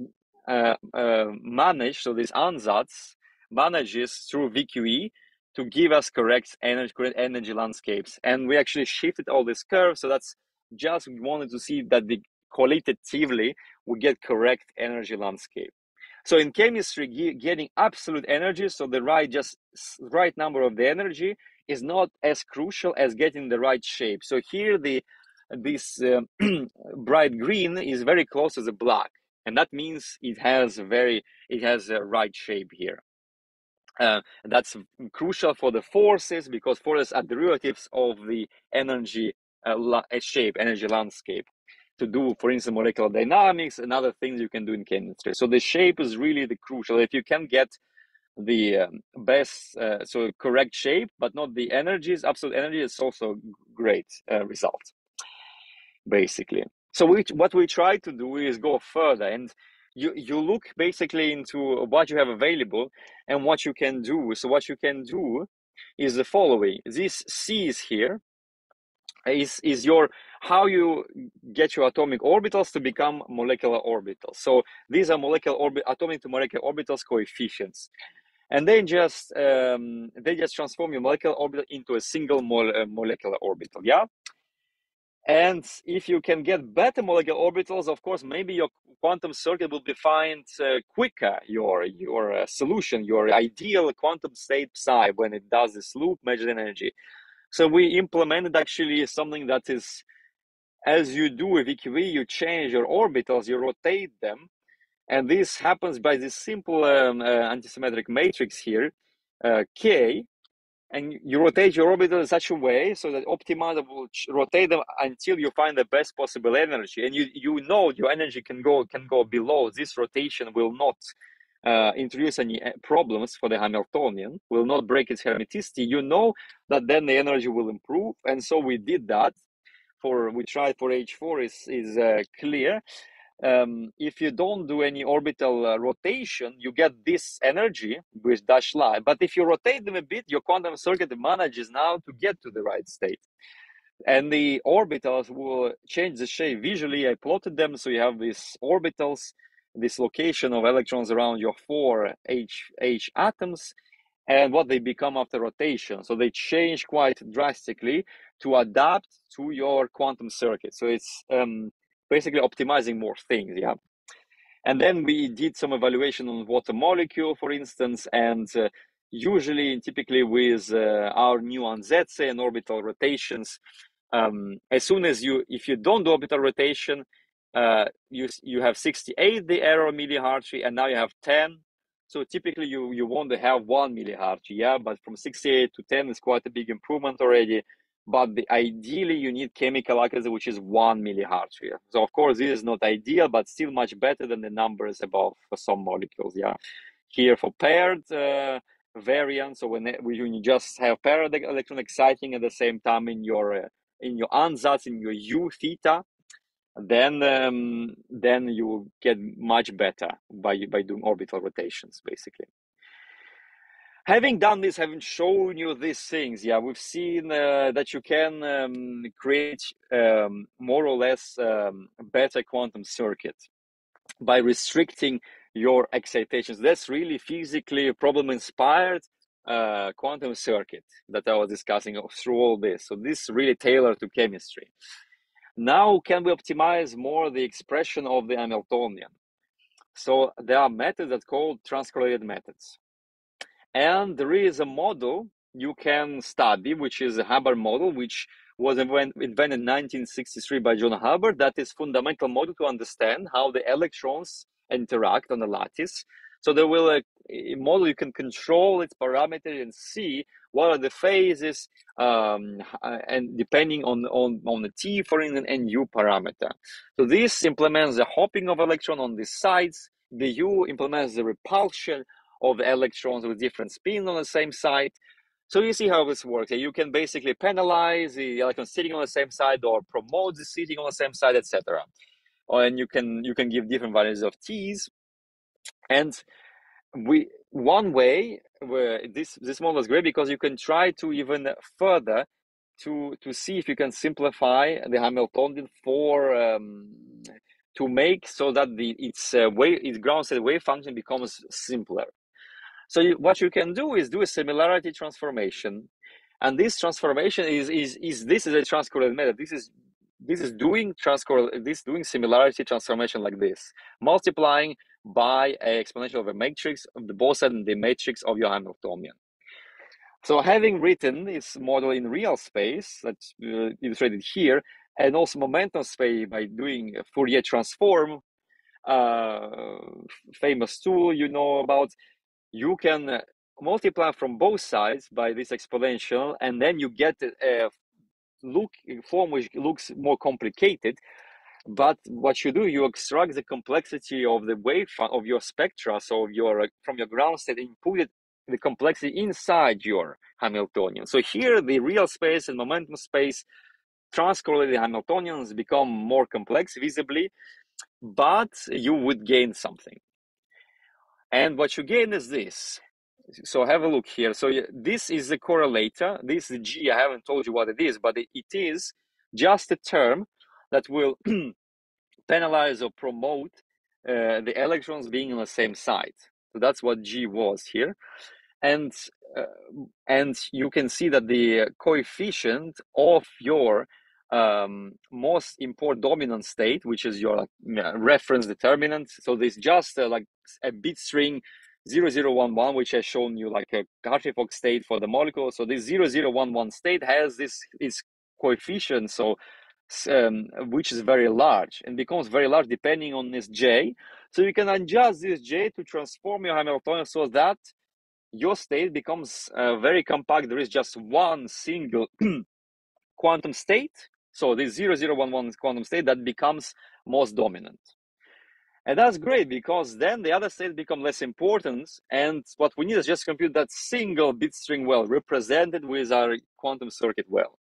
manage, so this ansatz manages through VQE to give us correct energy landscapes. And we actually shifted all this curve. So that's just, we wanted to see that qualitatively we get correct energy landscape. So in chemistry, getting absolute energy, so the right number of the energy, is not as crucial as getting the right shape. So here this bright green is very close to the black, and that means it has a right shape here. That's crucial for the forces, because forces are derivatives of the energy shape, energy landscape. To do, for instance, molecular dynamics and other things you can do in chemistry. So the shape is really the crucial. If you can get the best, so correct shape, but not the energies, absolute energy, is also great result, basically. So what we try to do is go further, and you look basically into what you have available and what you can do. So what you can do is the following. These C's here is your how you get your atomic orbitals to become molecular orbitals. So these are atomic to molecular orbitals coefficients, and they just transform your molecular orbital into a single molecular orbital. Yeah. And if you can get better molecular orbitals, of course, maybe your quantum circuit will define quicker your solution, your ideal quantum state psi, when it does this loop measured energy. So we implemented actually something that is, as you do with EQE, you change your orbitals, you rotate them, and this happens by this simple antisymmetric matrix here, K, and you rotate your orbital in such a way so that optimizer will rotate them until you find the best possible energy, and you know your energy can go below. This rotation will not introduce any problems for the Hamiltonian, will not break its hermiticity. You know that then the energy will improve, and so we did that. We tried for H4 is clear. If you don't do any orbital rotation, you get this energy with dashed line. But if you rotate them a bit, your quantum circuit manages now to get to the right state. And the orbitals will change the shape. Visually, I plotted them. So you have these orbitals, this location of electrons around your 4 H atoms, and what they become after rotation. So they change quite drastically to adapt to your quantum circuit. So it's basically optimizing more things, yeah. And then we did some evaluation on water molecule, for instance, and typically with our new ansatz and orbital rotations, as soon as if you don't do orbital rotation, you have 68 the error millihartz, and now you have 10. So typically you want to have 1 millihartz, yeah, but from 68 to 10 is quite a big improvement already. But ideally you need chemical accuracy, which is 1 millihartz here. So of course this is not ideal, but still much better than the numbers above for some molecules, yeah. Here for paired variants, so when you just have paired electron exciting at the same time in your ansatz, in your U theta, then you get much better by doing orbital rotations, basically. Having done this, having shown you these things, yeah, we've seen that you can create more or less better quantum circuit by restricting your excitations. That's really physically problem-inspired quantum circuit that I was discussing through all this. So this is really tailored to chemistry. Now, can we optimize more the expression of the Hamiltonian? So there are methods that are called transcorrelated methods. And there is a model you can study, which is a Hubbard model, which was invented in 1963 by John Hubbard. That is fundamental model to understand how the electrons interact on the lattice. So there will a model you can control its parameters and see what are the phases, and depending on the T, for instance, and U parameter. So this implements the hopping of electron on these sides. The U implements the repulsion of electrons with different spins on the same side. So you see how this works. You can basically penalize the electron sitting on the same side or promote the sitting on the same side, etc. And you can give different values of T's. And one way where this model is great, because you can try to even further to see if you can simplify the Hamiltonian to make so that its ground state wave function becomes simpler. So what you can do is do a similarity transformation, and this transformation is a transcorrelated method. This is doing similarity transformation like this, multiplying by an exponential of a matrix of the both sides and the matrix of your Hamiltonian. So having written this model in real space, that's illustrated here, and also momentum space by doing a Fourier transform, famous tool you know about, you can multiply from both sides by this exponential, and then you get a form which looks more complicated. But what you do, you extract the complexity of the wave of your spectra, so from your ground state, and put it the complexity inside your Hamiltonian. So here, the real space and momentum space transcorrelated Hamiltonians become more complex visibly, but you would gain something. And what you gain is this. So have a look here. So this is the correlator. This is G. I haven't told you what it is, but it is just a term that will penalize or promote the electrons being on the same side. So that's what G was here. And you can see that the coefficient of your most important dominant state, which is your reference determinant. So there's just like a bit string 0011, which has shown you like a Hartree-Fock state for the molecule. So this 0011 state has this coefficient, so which is very large and becomes very large depending on this J. So you can adjust this J to transform your Hamiltonian so that your state becomes very compact. There is just one single quantum state. So this 0011 quantum state that becomes most dominant. And that's great because then the other states become less important. And what we need is just compute that single bit string well represented with our quantum circuit well.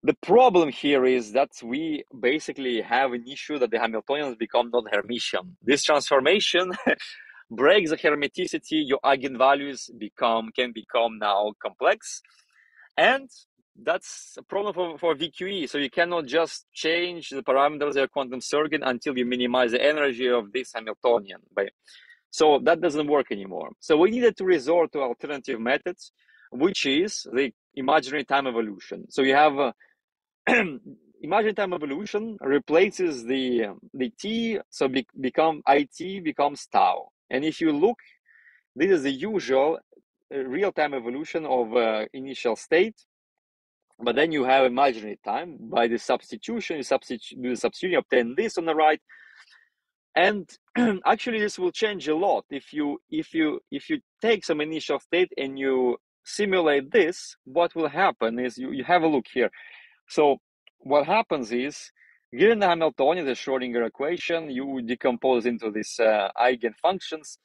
The problem here is that we basically have an issue that the Hamiltonians become not Hermitian. This transformation breaks the hermeticity. Your eigenvalues can become now complex. And that's a problem for VQE. So you cannot just change the parameters of your quantum circuit until you minimize the energy of this Hamiltonian. So that doesn't work anymore. So we needed to resort to alternative methods, which is the imaginary time evolution. So you have imaginary time evolution replaces the t, so it becomes tau. And if you look, this is the usual real-time evolution of initial state, but then you have imaginary time by the substitution. You substitute, obtain this on the right, and actually this will change a lot if you take some initial state and you simulate this. What will happen is you have a look here. So what happens is, given the Hamiltonian, the Schrodinger equation, you decompose into these eigenfunctions.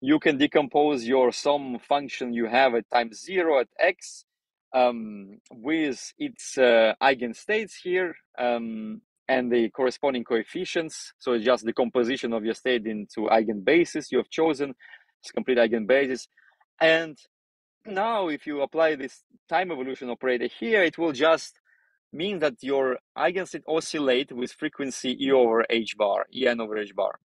You can decompose your some function you have at time 0 at x with its eigenstates here and the corresponding coefficients. So it's just the composition of your state into eigenbases you have chosen. It's complete eigenbasis. And now if you apply this time evolution operator here, it will just mean that your eigenstate oscillate with frequency E over h bar, En over h bar.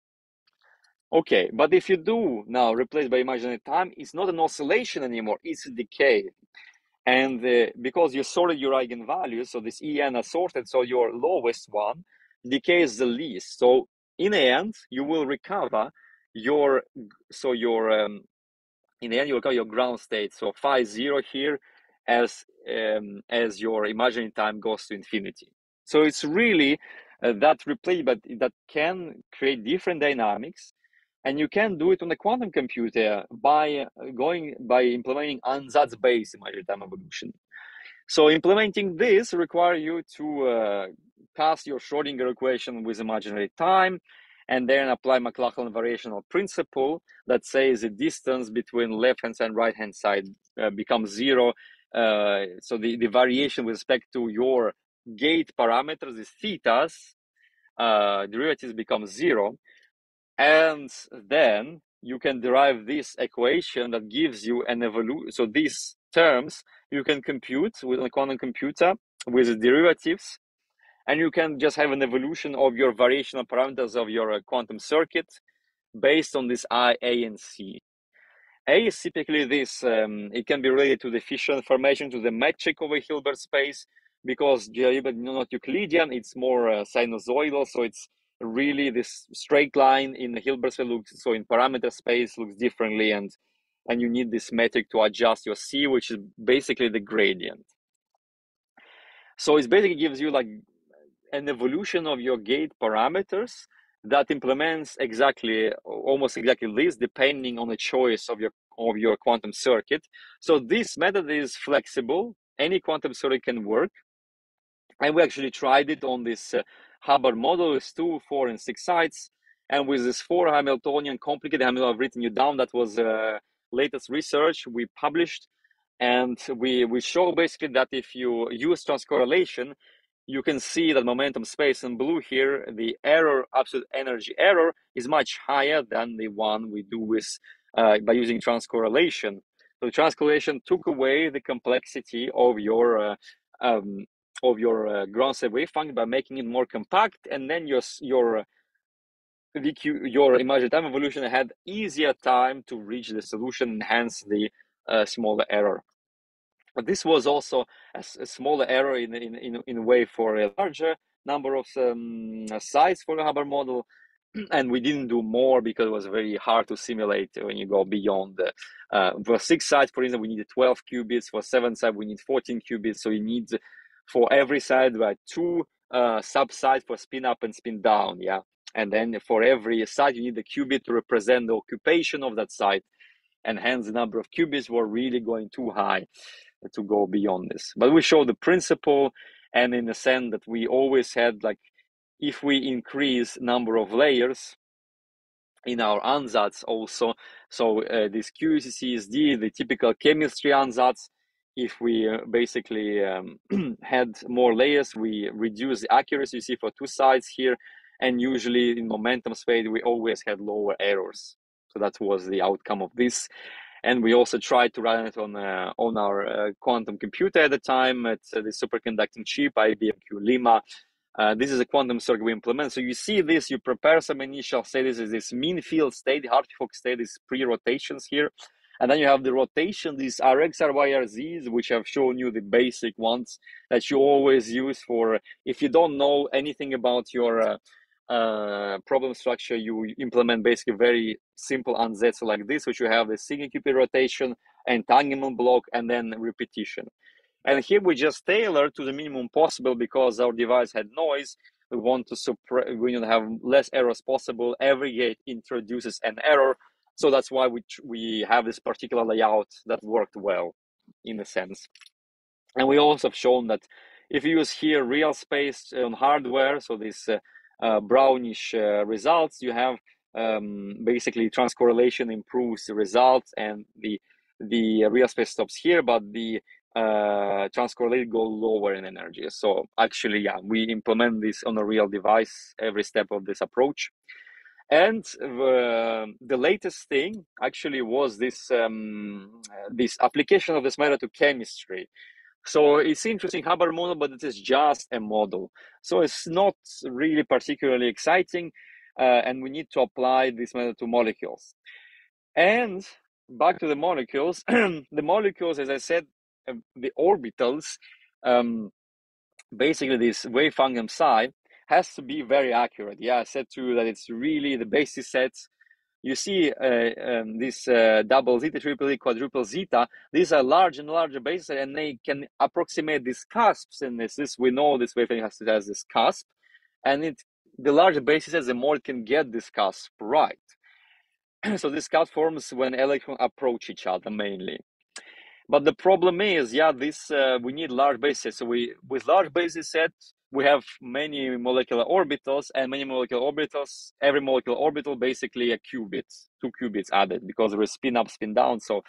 Okay, but if you do now replace by imaginary time, it's not an oscillation anymore, it's a decay. And because you sorted your eigenvalues, so this En assorted, so your lowest one decays the least. So in the end, you will recover your ground state. So phi 0 here as your imaginary time goes to infinity. So it's really that replay, but that can create different dynamics. And you can do it on the quantum computer by implementing ansatz-based imaginary time evolution. So implementing this requires you to pass your Schrodinger equation with imaginary time, and then apply McLachlan variational principle that says the distance between left-hand side and right-hand side becomes 0. So the variation with respect to your gate parameters, the thetas, derivatives become 0. And then you can derive this equation that gives you an evolution. So these terms you can compute with a quantum computer with the derivatives, and you can just have an evolution of your variational parameters of your quantum circuit based on this I, A, and C. A is typically this, it can be related to the Fisher information, to the metric of a Hilbert space, because not Euclidean, it's more sinusoidal, so it's really this straight line in the Hilbert space looks, so in parameter space looks differently, and you need this metric to adjust your C, which is basically the gradient. So it basically gives you like an evolution of your gate parameters that implements almost exactly this, depending on the choice of your quantum circuit. So this method is flexible. Any quantum circuit can work. And we actually tried it on this Hubbard model with 2, 4, and 6 sites. And with this 4 Hamiltonian complicated Hamiltonian, I've written you down, that was latest research we published. And we show basically that if you use transcorrelation, you can see that momentum space in blue here, the error, absolute energy error, is much higher than the one we do with by using transcorrelation. So the transcorrelation took away the complexity of your ground state wave function by making it more compact, and then your imaginary time evolution had easier time to reach the solution, and hence the smaller error. But this was also a smaller error in a way for a larger number of sites for the Hubbard model. And we didn't do more because it was very hard to simulate when you go beyond. For 6 sites, for instance, we needed 12 qubits. For 7 sites, we need 14 qubits. So you need, for every side, 2 sub-sites for spin up and spin down, yeah? And then for every site, you need a qubit to represent the occupation of that site. And hence, the number of qubits were really going too high to go beyond this. But we show the principle, and in the sense that we always had, like, if we increase number of layers in our ansatz also, so this QCCSD, the typical chemistry ansatz, if we basically had more layers, we reduce the accuracy. You see for 2 sides here, and usually in momentum space, we always had lower errors. So that was the outcome of this. And we also tried to run it on our quantum computer at the time at the superconducting chip, IBM Q Lima. This is a quantum circuit we implement. So you see this, you prepare some initial state. This is this mean field state, the Hartree-Fock state is pre-rotations here. And then you have the rotation, these Rx, Ry, Rz's, which I've shown you the basic ones that you always use for, if you don't know anything about your problem structure, you implement basically very simple ansatz like this, which you have the single qubit rotation, entanglement block, and then repetition. And here we just tailor to the minimum possible because our device had noise. We want to have less errors possible. Every gate introduces an error. So that's why we have this particular layout that worked well in a sense. And we also have shown that if you use here real space on hardware, so this brownish results, you have basically transcorrelation improves the results, and the real space stops here, but the transcorrelated go lower in energy. So actually, yeah, we implement this on a real device every step of this approach. And the latest thing actually was this this application of this method to chemistry. So it's interesting, Hubbard model, but it is just a model. So it's not really particularly exciting, and we need to apply this method to molecules. And back to the molecules, the molecules, as I said, the orbitals, basically this wave function psi, has to be very accurate. Yeah, I said to you that it's really the basis sets. You see this double zeta, triple zeta, quadruple zeta. These are large and larger bases, and they can approximate these cusps. And this we know this wavelength has this cusp, and the larger bases, the more it can get this cusp right. So this cusp forms when electrons approach each other mainly. But the problem is, yeah, this we need large bases. So with large basis set, we have many molecular orbitals, and many molecular orbitals, every molecular orbital basically a qubit, 2 qubits added, because there is spin up, spin down. So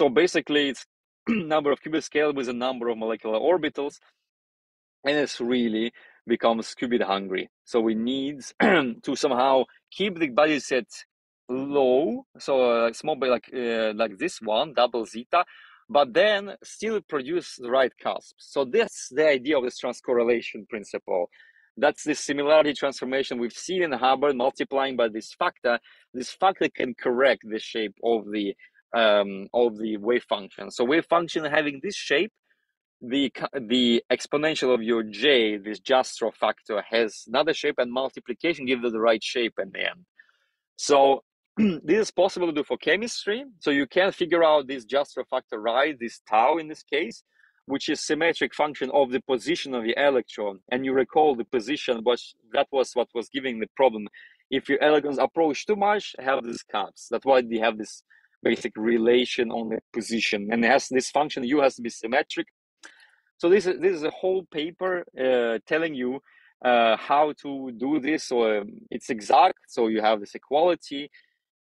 basically it's number of qubits scaled with a number of molecular orbitals, and it's really becomes qubit hungry. So we need to somehow keep the body set low, so small like this one, double zeta, but then still produce the right cusps. So that's the idea of this transcorrelation principle. That's the similarity transformation we've seen in Hubbard, multiplying by this factor. This factor can correct the shape of the wave function. So wave function having this shape, the exponential of your j, this Jastrow factor, has another shape, and multiplication gives it the right shape in the end. So this is possible to do for chemistry. So you can figure out this Jastrow factor right, this tau in this case, which is symmetric function of the position of the electron. And you recall the position was what was giving the problem. If your electrons approach too much, have these cuts. That's why they have this basic relation on the position, and it has this function U has to be symmetric. So this is a whole paper telling you how to do this. So it's exact. So you have this equality,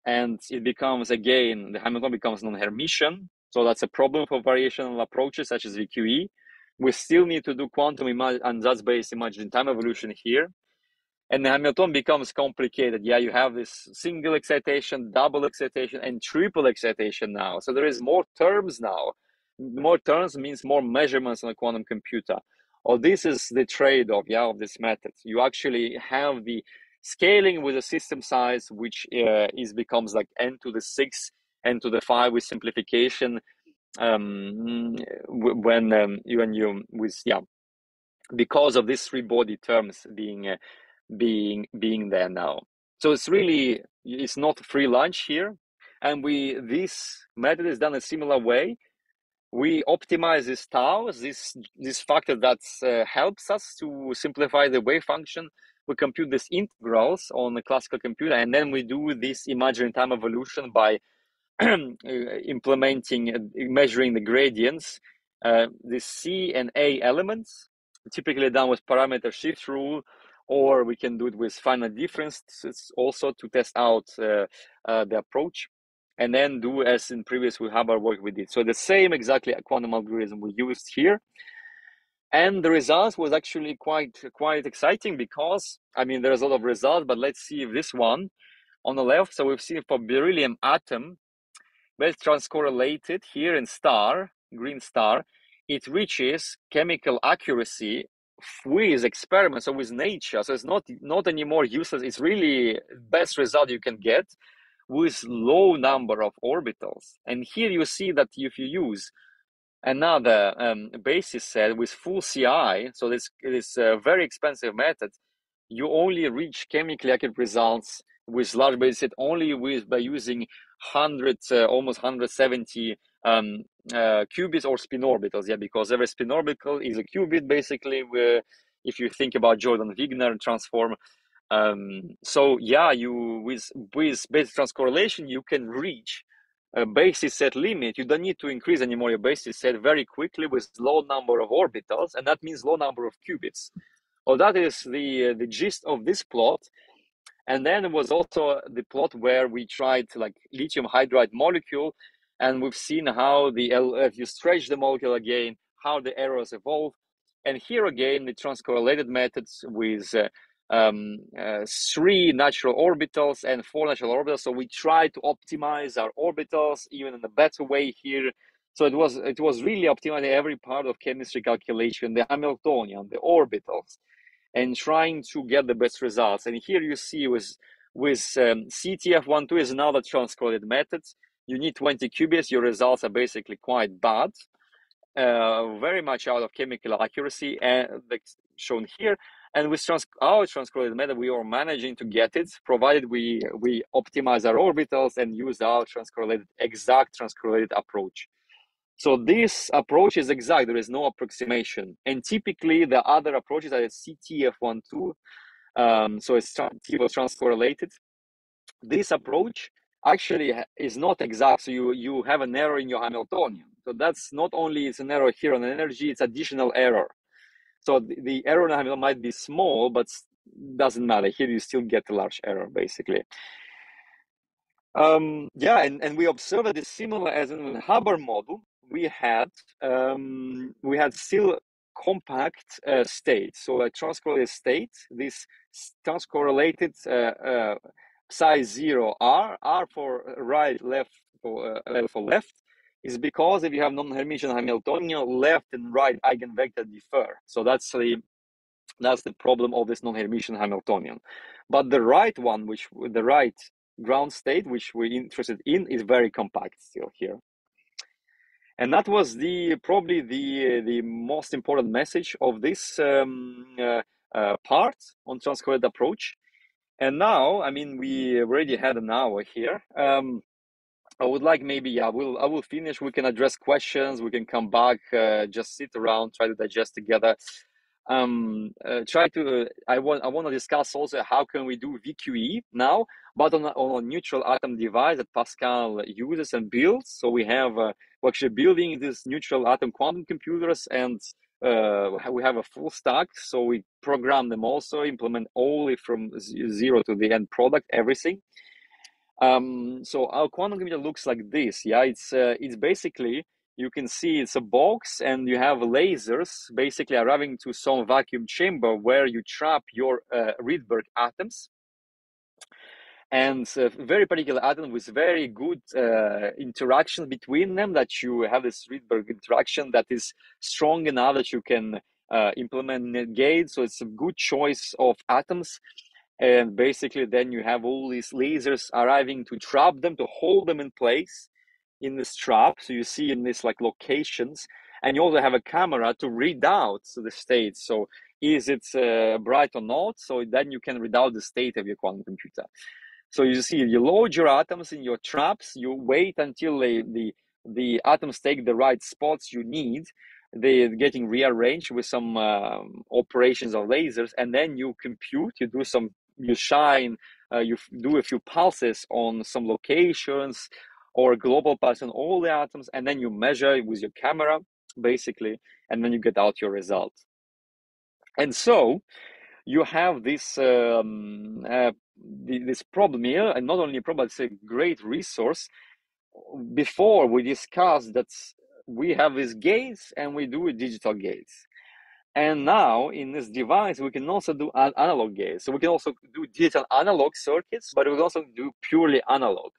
and it becomes, again, the Hamilton becomes non-Hermitian. So that's a problem for variational approaches such as VQE. We still need to do quantum and that's based imaginary time evolution here. And the Hamilton becomes complicated. Yeah, you have this single excitation, double excitation, and triple excitation now. So there is more terms now. More terms means more measurements on a quantum computer. This is the trade-off, yeah, of this method. You actually have the scaling with the system size, which becomes like n to the 6, n to the 5 with simplification. Because of these three body terms being there now. So it's not free lunch here. And this method is done a similar way. We optimize this tau, this factor that helps us to simplify the wave function. We compute these integrals on the classical computer, and then we do this imaginary time evolution by measuring the gradients, the C and A elements, typically done with parameter shift rule, or we can do it with finite differences also to test out the approach, and then do as in previous Hubbard work we did. So the same exactly quantum algorithm we used here. And the results was actually quite exciting because, I mean, there's a lot of results, but let's see if this one on the left. So we've seen for beryllium atom, well transcorrelated here in green star, it reaches chemical accuracy with experiments, so with nature. So it's not anymore useless. It's really best result you can get with low number of orbitals. And here you see that if you use another basis set with full CI, so this is a very expensive method, you only reach chemically accurate results with large basis set only by using almost 170 qubits or spin orbitals. Yeah, because every spin orbital is a qubit basically. Where if you think about Jordan-Wigner transform, so yeah, you with basic transcorrelation you can reach a basis set limit. You don't need to increase anymore your basis set very quickly with low number of orbitals, and that means low number of qubits. Well, that is the gist of this plot. And then it was also the plot where we tried like lithium hydride molecule, and we've seen how if you stretch the molecule again, how the errors evolve. And here again, the transcorrelated methods with 3 natural orbitals and 4 natural orbitals. So we try to optimize our orbitals even in a better way here. So it was really optimizing every part of chemistry calculation, the Hamiltonian, the orbitals, and trying to get the best results. And here you see with CTF12 is another transcorrelated method. You need 20 qubits. Your results are basically quite bad, very much out of chemical accuracy, and shown here. And with our transcorrelated method, we are managing to get it, provided we optimize our orbitals and use our exact transcorrelated approach. So this approach is exact. There is no approximation. And typically the other approaches are CTF12. So it's transcorrelated. This approach actually is not exact. So you have an error in your Hamiltonian. So that's not only it's an error here on energy, it's additional error. So the error in Hamiltonian might be small, but doesn't matter. Here you still get a large error, basically. And we observed that it's similar as in the Hubbard model. We had still compact state, so a transcorrelated state. This transcorrelated psi 0 r for right, left for left, is because if you have non-Hermitian Hamiltonian, left and right eigenvector differ. So that's the problem of this non-Hermitian Hamiltonian. But the right one, the right ground state, which we're interested in, is very compact still here. And that was probably the most important message of this part on transcoordinate approach. And now, I mean, we already had an hour here. I would like maybe I will finish. We can address questions. We can come back. Just sit around, try to digest together. I want to discuss also how can we do VQE now, but on a neutral atom device that Pascal uses and builds. So we have we're actually building these neutral atom quantum computers, and we have a full stack. So we program them also, implement all from zero to the end product, everything. So our quantum computer looks like this. Yeah, it's basically, you can see it's a box and you have lasers basically arriving to some vacuum chamber where you trap your Rydberg atoms, and very particular atom with very good interaction between them, that you have this Rydberg interaction that is strong enough that you can implement net gate. So it's a good choice of atoms. And basically then you have all these lasers arriving to trap them, to hold them in place in this trap. So you see in these like locations, and you also have a camera to read out the state. So is it bright or not? So then you can read out the state of your quantum computer. So you see, you load your atoms in your traps, you wait until the atoms take the right spots you need. They're getting rearranged with some operations of lasers, and then you compute, you shine, you do a few pulses on some locations or global pulse on all the atoms, and then you measure it with your camera, basically, and then you get out your result. And so you have this this problem here, and not only a problem, it's a great resource. Before we discussed that we have these gates and we do digital gates. And now in this device, we can also do analog gates. So we can also do digital analog circuits, but we can also do purely analog.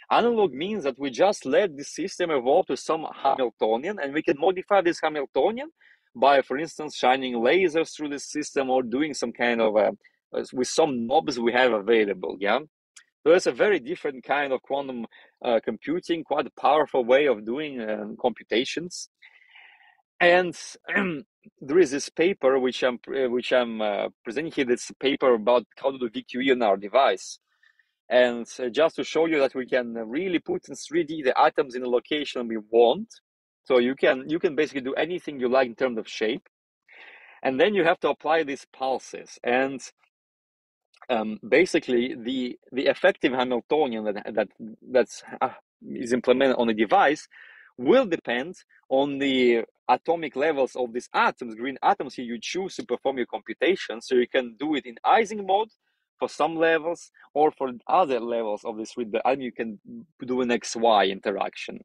Analog means that we just let the system evolve to some Hamiltonian, and we can modify this Hamiltonian by, for instance, shining lasers through the system or doing some kind of, with some knobs we have available, yeah? So it's a very different kind of quantum computing, quite a powerful way of doing computations. And there is this paper which I'm presenting here. This paper about how to do VQE on our device, and just to show you that we can really put in 3D the atoms in a location we want. So you can basically do anything you like in terms of shape, and then you have to apply these pulses. And basically the effective Hamiltonian that's is implemented on the device will depend on the atomic levels of these atoms, green atoms here you choose to perform your computation. So you can do it in Ising mode for some levels, or for other levels of this Rydberg atom you can do an XY interaction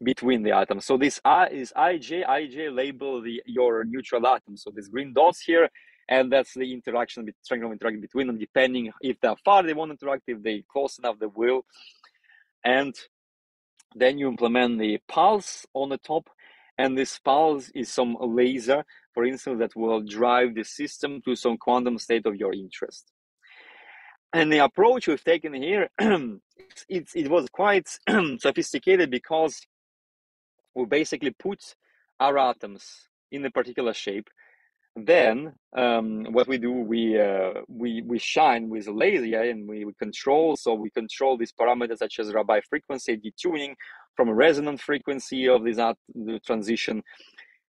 between the atoms. So this is IJ label your neutral atoms. So these green dots here, and that's the interaction, strength of interaction between them, depending if they're far they won't interact, if they close enough they will. And then you implement the pulse on the top, and this pulse is some laser, for instance, that will drive the system to some quantum state of your interest. And the approach we've taken here, it was quite sophisticated, because we basically put our atoms in a particular shape. Then what we do, we shine with a laser, and we control. So we control these parameters such as Rabi frequency, detuning from a resonant frequency of this the transition,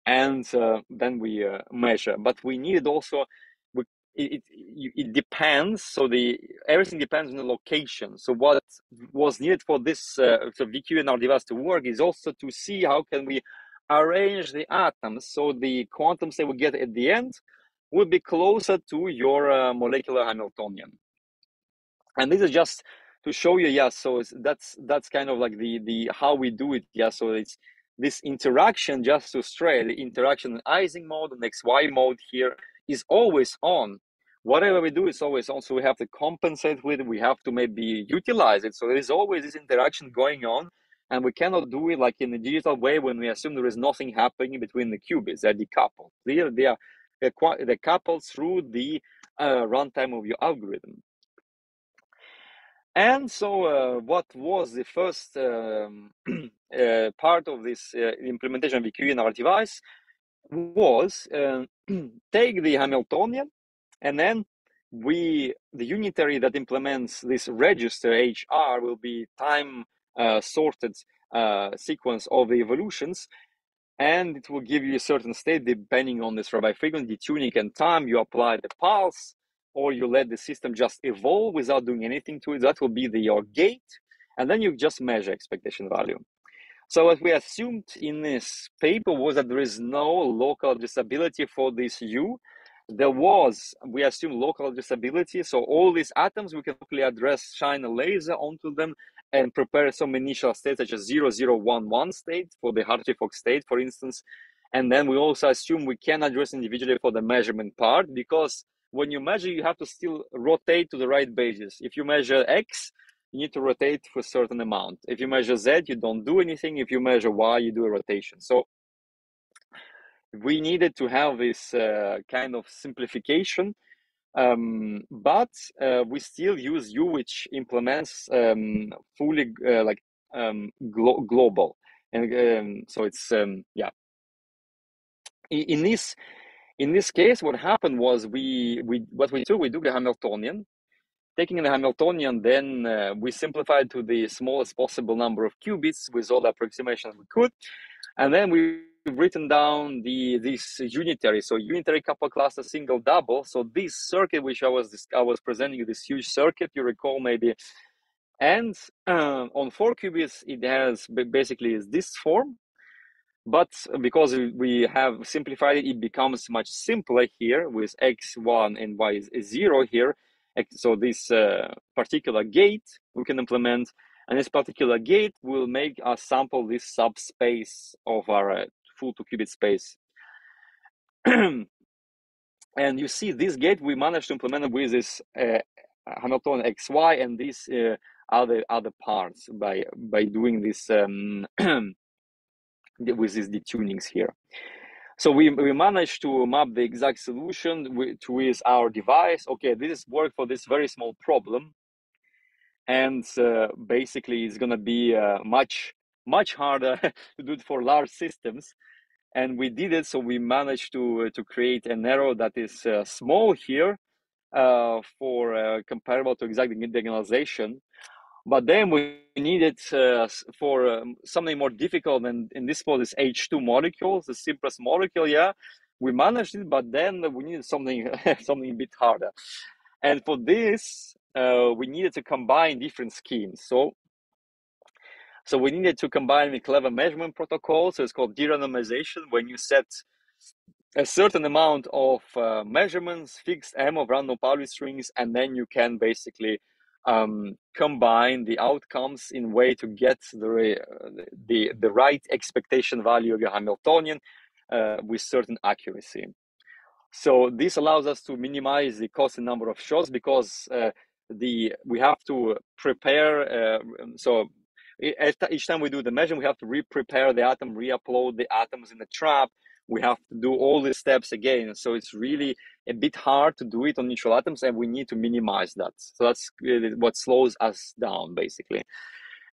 and then we measure. But we needed also, it depends. So everything depends on the location. So what was needed for this so VQ in our device to work is also to see how can we arrange the atoms so the quantum state we get at the end will be closer to your molecular Hamiltonian. And this is just to show you, yeah. So that's kind of like the how we do it, yeah. So it's this interaction, just to stress, the interaction in Ising mode and XY mode here is always on. Whatever we do is always on. So we have to compensate with it. We have to maybe utilize it. So there is always this interaction going on, and we cannot do it like in a digital way when we assume there is nothing happening between the qubits. They're decoupled. They're coupled through the runtime of your algorithm. And so what was the first part of this implementation of the QE in our device was take the Hamiltonian, and then the unitary that implements this register HR will be time sorted sequence of the evolutions, and it will give you a certain state depending on this rabbi frequency, tuning, and time. You apply the pulse, or you let the system just evolve without doing anything to it. That will be your gate, and then you just measure expectation value. So what we assumed in this paper was that there is no local addressability for this U. We assume local addressability. So all these atoms, we can locally address, shine a laser onto them and prepare some initial states such as 0011 state for the Hartree-Fock state, for instance. And then we also assume we can address individually for the measurement part, because when you measure, you have to still rotate to the right basis. If you measure X, you need to rotate for a certain amount. If you measure Z, you don't do anything. If you measure Y, you do a rotation. So we needed to have this kind of simplification, but we still use U, which implements fully global. And so it's, yeah. In this case, what happened was we took the Hamiltonian. Taking the Hamiltonian, then we simplified to the smallest possible number of qubits with all the approximations we could. And then we've written down this unitary. So unitary couple cluster single double. So this circuit, which I was presenting you, this huge circuit, you recall maybe. And on 4 qubits, it has basically is this form. But because we have simplified it, it becomes much simpler here with x1 and y0 here. So this particular gate we can implement, and this particular gate will make us sample this subspace of our full 2-qubit space. And you see this gate we managed to implement it with this Hamiltonian xy and these other parts by doing this with these detunings here. So we managed to map the exact solution with our device. Okay, this is work for this very small problem. And basically it's going to be much harder to do it for large systems. And we did it, so we managed to create an error that is small here for comparable to exact diagonalization. But then we needed for something more difficult, and in this case, H2 molecules, the simplest molecule. Yeah, we managed it, but then we needed something something a bit harder. And for this, we needed to combine different schemes. So we needed to combine the clever measurement protocol. So it's called de-randomization, when you set a certain amount of measurements, fixed M of random Pauli strings, and then you can basically combine the outcomes in way to get the right expectation value of your Hamiltonian with certain accuracy. So this allows us to minimize the cost and number of shots, because we have to prepare. So each time we do the measurement, we have to re-prepare the atom, re-upload the atoms in the trap. We have to do all the steps again. So it's really a bit hard to do it on neutral atoms, and we need to minimize that. So that's what slows us down, basically.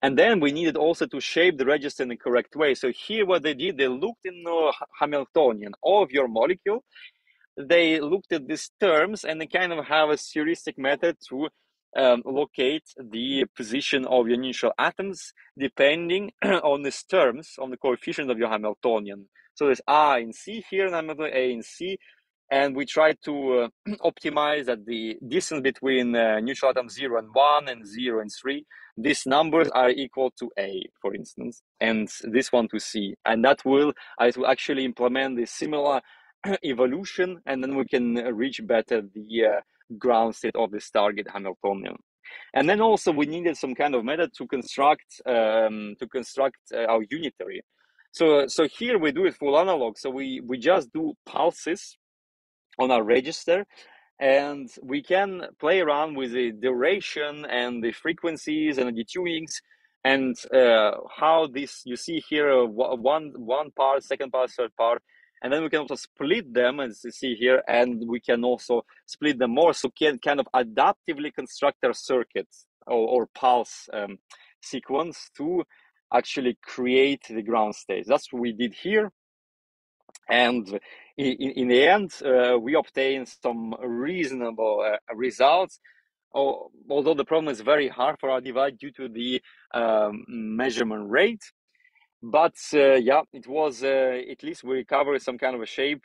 And then we needed also to shape the register in the correct way. So here what they did, they looked in the Hamiltonian of your molecule. They looked at these terms, and they kind of have a heuristic method to locate the position of your neutral atoms depending on these terms, on the coefficient of your Hamiltonian. So there's A and C here, and Hamiltonian A and C, and we try to optimize that the distance between neutral atoms 0 and 1 and 0 and 3, these numbers are equal to A, for instance, and this one to C. And that will actually implement the similar evolution, and then we can reach better the ground state of this target Hamiltonian. And then also we needed some kind of method to construct our unitary. So here we do it full analog. So we just do pulses on our register, and we can play around with the duration and the frequencies and the tunings, and how this, you see here, one part, second part, third part, and then we can also split them, as you see here, and we can also split them more, so can kind of adaptively construct our circuits or pulse sequence to actually create the ground state. That's what we did here. And in the end, we obtained some reasonable results. Although the problem is very hard for our device due to the measurement rate. But yeah, it was at least we recovered some kind of a shape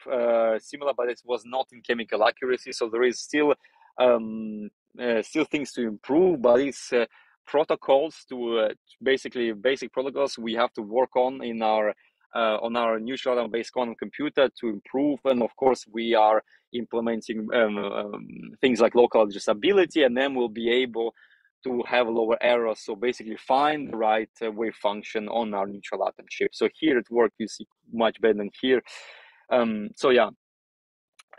similar, but it was not in chemical accuracy. So there is still things to improve, but it's protocols to basically basic protocols we have to work on in our neutral atom based quantum computer to improve. And of course, we are implementing things like local adjustability, and then we'll be able to have lower errors. So basically find the right wave function on our neutral atom chip. So here it worked, you see, much better than here. So yeah,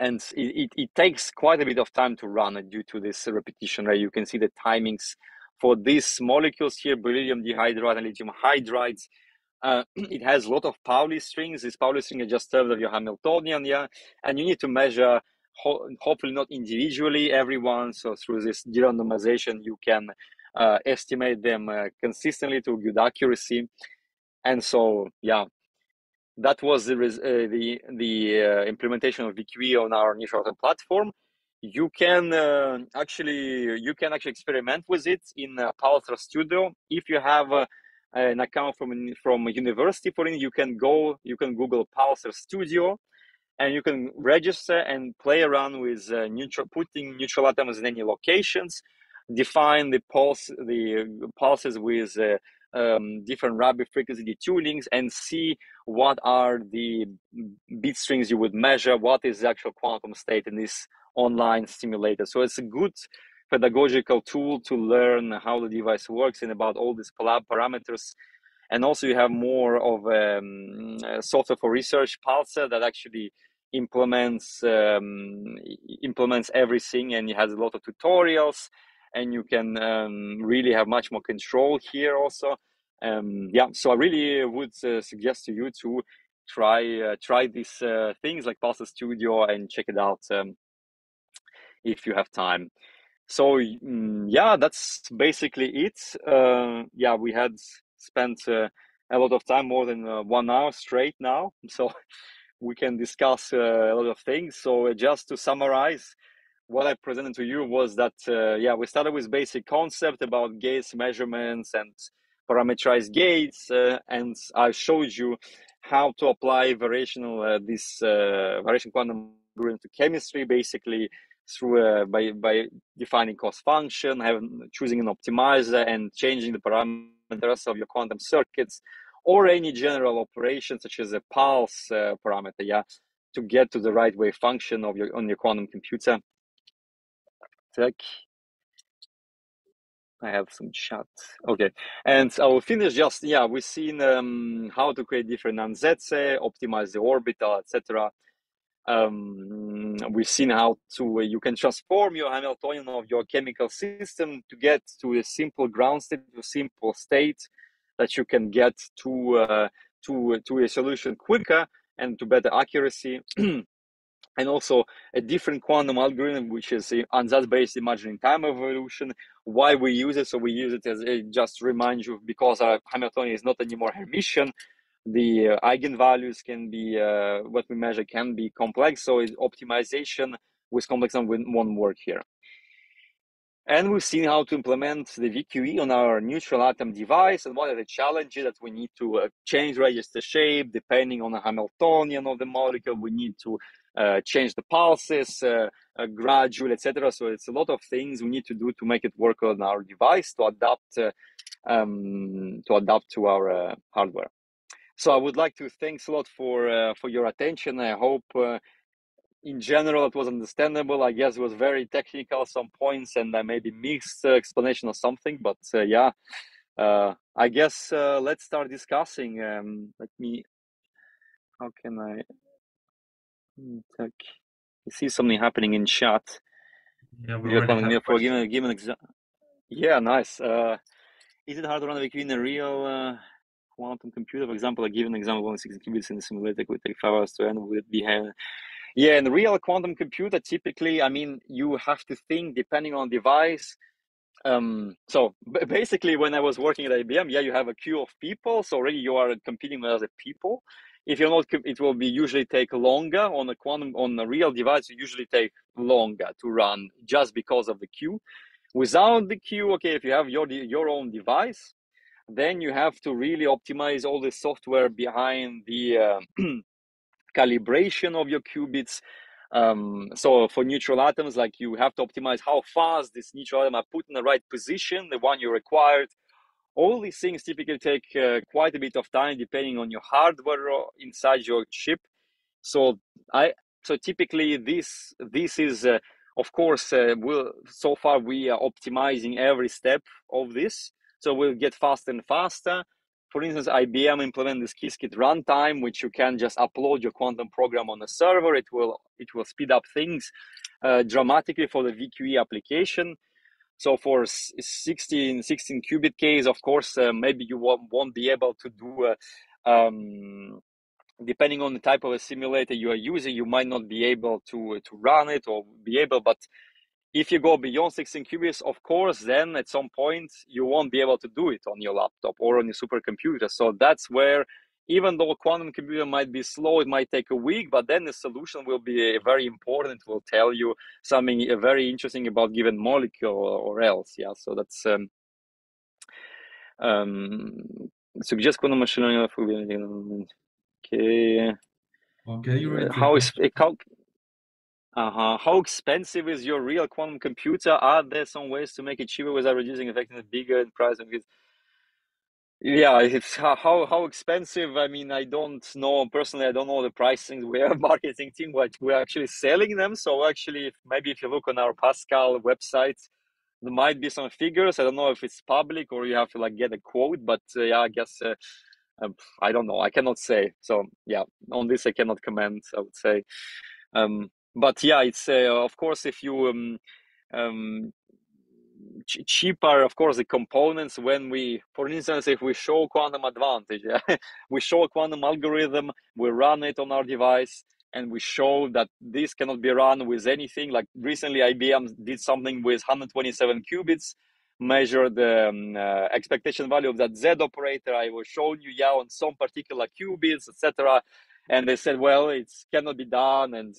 and it takes quite a bit of time to run it due to this repetition rate. You can see the timings for these molecules here, beryllium dihydride and lithium hydrides. It has a lot of Pauli strings. This Pauli string is just terms of your Hamiltonian, yeah, and you need to measure hopefully not individually everyone. So through this de-randomization, you can estimate them consistently to good accuracy. And so, yeah, that was the implementation of VQE on our neutral atom platform. You can actually experiment with it in Pulsar Studio. If you have an account from a university, for instance, you can Google Pulsar Studio, and you can register and play around with putting neutral atoms in any locations, define the pulses with different Rabi frequency detunings, and see what are the bit strings you would measure, what is the actual quantum state in this online simulator. So it's a good pedagogical tool to learn how the device works and about all these parameters. And also you have more of software for research, Pulsar, that actually implements everything, and it has a lot of tutorials, and you can really have much more control here also. Yeah, so I really would suggest to you to try these things like Pulsar Studio and check it out if you have time. So yeah, that's basically it. Yeah, we had spent a lot of time, more than 1 hour straight now, so we can discuss a lot of things. So just to summarize, what I presented to you was that yeah, we started with basic concept about gates measurements and parameterized gates, and I showed you how to apply variational quantum algorithm to chemistry, basically through by defining cost function, choosing an optimizer, and changing the parameters of your quantum circuits, or any general operation such as a pulse parameter, yeah, to get to the right wave function of on your quantum computer. I have some chat. Okay, and I will finish just, yeah, we've seen how to create different ansatze, optimize the orbital, etc. We've seen how to you can transform your Hamiltonian of your chemical system to get to a simple ground state, to a simple state that you can get to a solution quicker and to better accuracy. And also a different quantum algorithm, which is ansatz-based imagining time evolution. Why we use it? So we use it as just to remind you, because our Hamiltonian is not anymore Hermitian. The eigenvalues can be what we measure can be complex. So optimization with complex number won't work here. And we've seen how to implement the VQE on our neutral atom device, and what are the challenges that we need to change register shape depending on the Hamiltonian of the molecule. We need to change the pulses gradually, etc. So it's a lot of things we need to do to make it work on our device, to adapt to our hardware. So I would like to thanks a lot for your attention. I hope in general it was understandable. I guess it was very technical some points, and maybe mixed explanation or something, but yeah, I guess let's start discussing. How can I see something happening in chat? Yeah, we already have a question. Give an example. Yeah, nice. Is it hard to run a VQ in a real quantum computer? For example, I give an example, 160 qubits in the simulator would take 5 hours to end. Would it be yeah, in the real quantum computer, typically, I mean, you have to think, depending on device, So basically, when I was working at IBM, yeah, you have a queue of people, so already you are competing with other people. If you're not, it will be usually take longer on a real device. You usually take longer to run just because of the queue. Without the queue, okay, if you have your own device, then you have to really optimize all the software behind the calibration of your qubits. So for neutral atoms, like you have to optimize how fast this neutral atom are put in the right position, the one you required. All these things typically take quite a bit of time depending on your hardware inside your chip. So I so typically this is of course so far we are optimizing every step of this, so we'll get faster and faster. For instance, IBM implement this Qiskit runtime, which you can just upload your quantum program on a server. It will speed up things dramatically for the VQE application. So for 16 qubit case, of course, maybe you won't be able to do depending on the type of a simulator you are using, you might not be able to run it or be able. But if you go beyond 16 qubits, of course, then at some point you won't be able to do it on your laptop or on your supercomputer. So that's where, even though a quantum computer might be slow, it might take a week, but then the solution will be very important. It will tell you something very interesting about given molecule or else. Yeah, so that's suggest quantum machine learning. Okay. Okay, you read the question. How expensive is your real quantum computer? Are there some ways to make it cheaper without reducing effectively bigger in price? Yeah, it's how expensive. I mean, I don't know personally. I don't know the pricing. We are marketing team, but we're actually selling them. So actually, maybe if you look on our Pascal website, there might be some figures. I don't know if it's public or you have to like get a quote. But yeah, I guess I don't know. I cannot say. So yeah, on this I cannot comment, I would say. But yeah, it's of course if you cheaper, of course, the components when we, for instance, if we show quantum advantage, yeah, we show a quantum algorithm, we run it on our device, and we show that this cannot be run with anything. Like recently, IBM did something with 127 qubits, measured the expectation value of that Z operator. I was showing you, yeah, on some particular qubits, etc. And they said, well, it cannot be done, and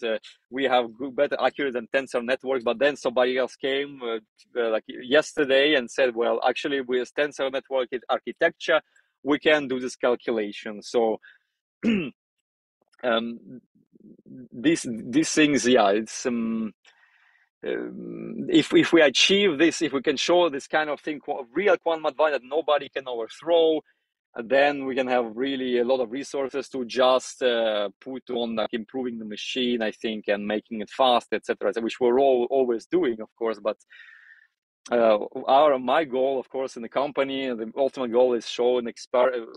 we have better accurate than tensor networks. But then somebody else came like yesterday and said, well, actually with tensor network architecture, we can do this calculation. So these things, yeah, it's if we achieve this, if we can show this kind of thing, real quantum advantage that nobody can overthrow, then we can have really a lot of resources to just put on like improving the machine, I think, and making it fast, etc., which we're always doing, of course. But my goal, of course, in the company, the ultimate goal is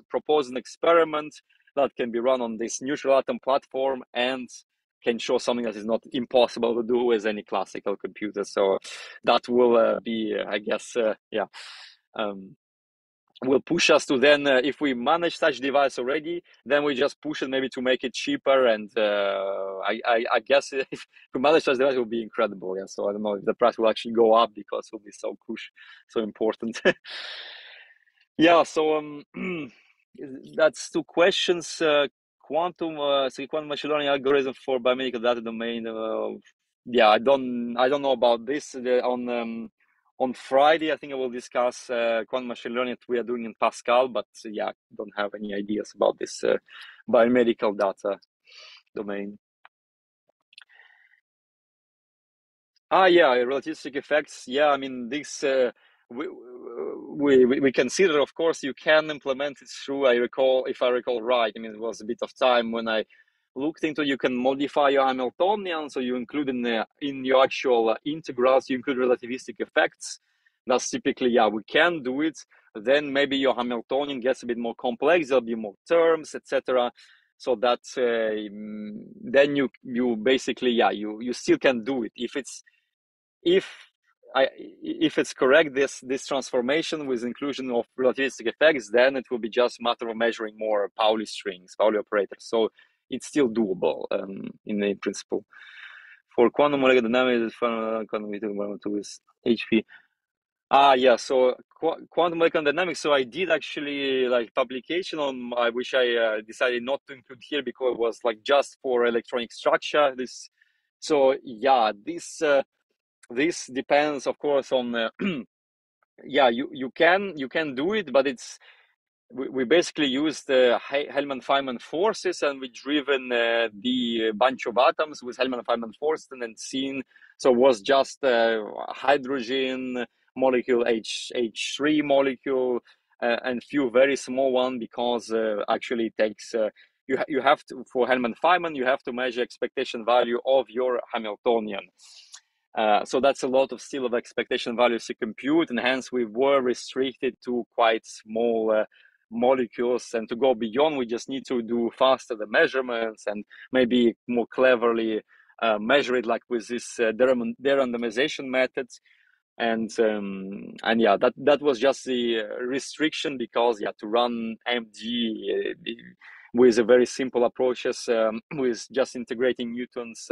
propose an experiment that can be run on this neutral atom platform and can show something that is not impossible to do with any classical computer. So that will be, I guess, will push us to then, if we manage such device already, then we just push it maybe to make it cheaper. And I guess if we manage such device, it will be incredible. Yeah. So I don't know if the price will actually go up because it will be so crucial, so important. Yeah. So that's two questions. Quantum machine learning algorithm for biomedical data domain. Yeah, I don't know about this. On Friday, I think I will discuss quantum machine learning that we are doing in Pascal, but yeah, don't have any ideas about this biomedical data domain. Yeah, relativistic effects. Yeah, I mean, this we consider, of course, you can implement it through, if I recall right, I mean, it was a bit of time when I looked into, you can modify your Hamiltonian, so you include in your actual integrals, you include relativistic effects. That's typically, yeah, we can do it. Then maybe your Hamiltonian gets a bit more complex, there'll be more terms, etc. So that's then you basically, yeah, you still can do it if it's correct, this transformation with inclusion of relativistic effects, then it will be just a matter of measuring more Pauli strings, Pauli operators. So it's still doable in principle. For quantum molecular dynamics, quantum with HP. Yeah, so quantum molecular dynamics. So I did actually like publication on which I decided not to include here because it was like just for electronic structure. So yeah, this depends, of course, on yeah, you can do it, but we basically used the Hellman-Feynman forces, and we driven the bunch of atoms with Hellman-Feynman forces and seen. So it was just hydrogen molecule, H3 molecule, and few very small one because actually it takes you have to, for Hellman-Feynman, you have to measure expectation value of your Hamiltonian. So that's a lot of still of expectation values to compute, and hence we were restricted to quite small molecules, and to go beyond we just need to do faster the measurements and maybe more cleverly measure it, like with this de-randomization methods. And yeah, that was just the restriction, because yeah, to run MD with a very simple approaches, with just integrating Newton's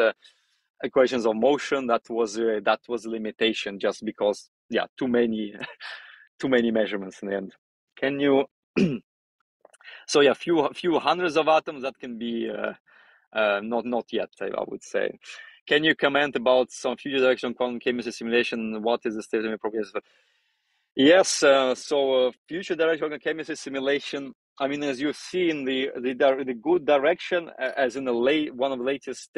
equations of motion, that was a limitation, just because yeah, too many too many measurements in the end. Can you so yeah, few hundreds of atoms, that can be not yet, I would say. Can you comment about some future direction quantum chemistry simulation? What is the state of the properties? Yes, so future direction quantum chemistry simulation. I mean, as you see in the good direction, as in the one of the latest.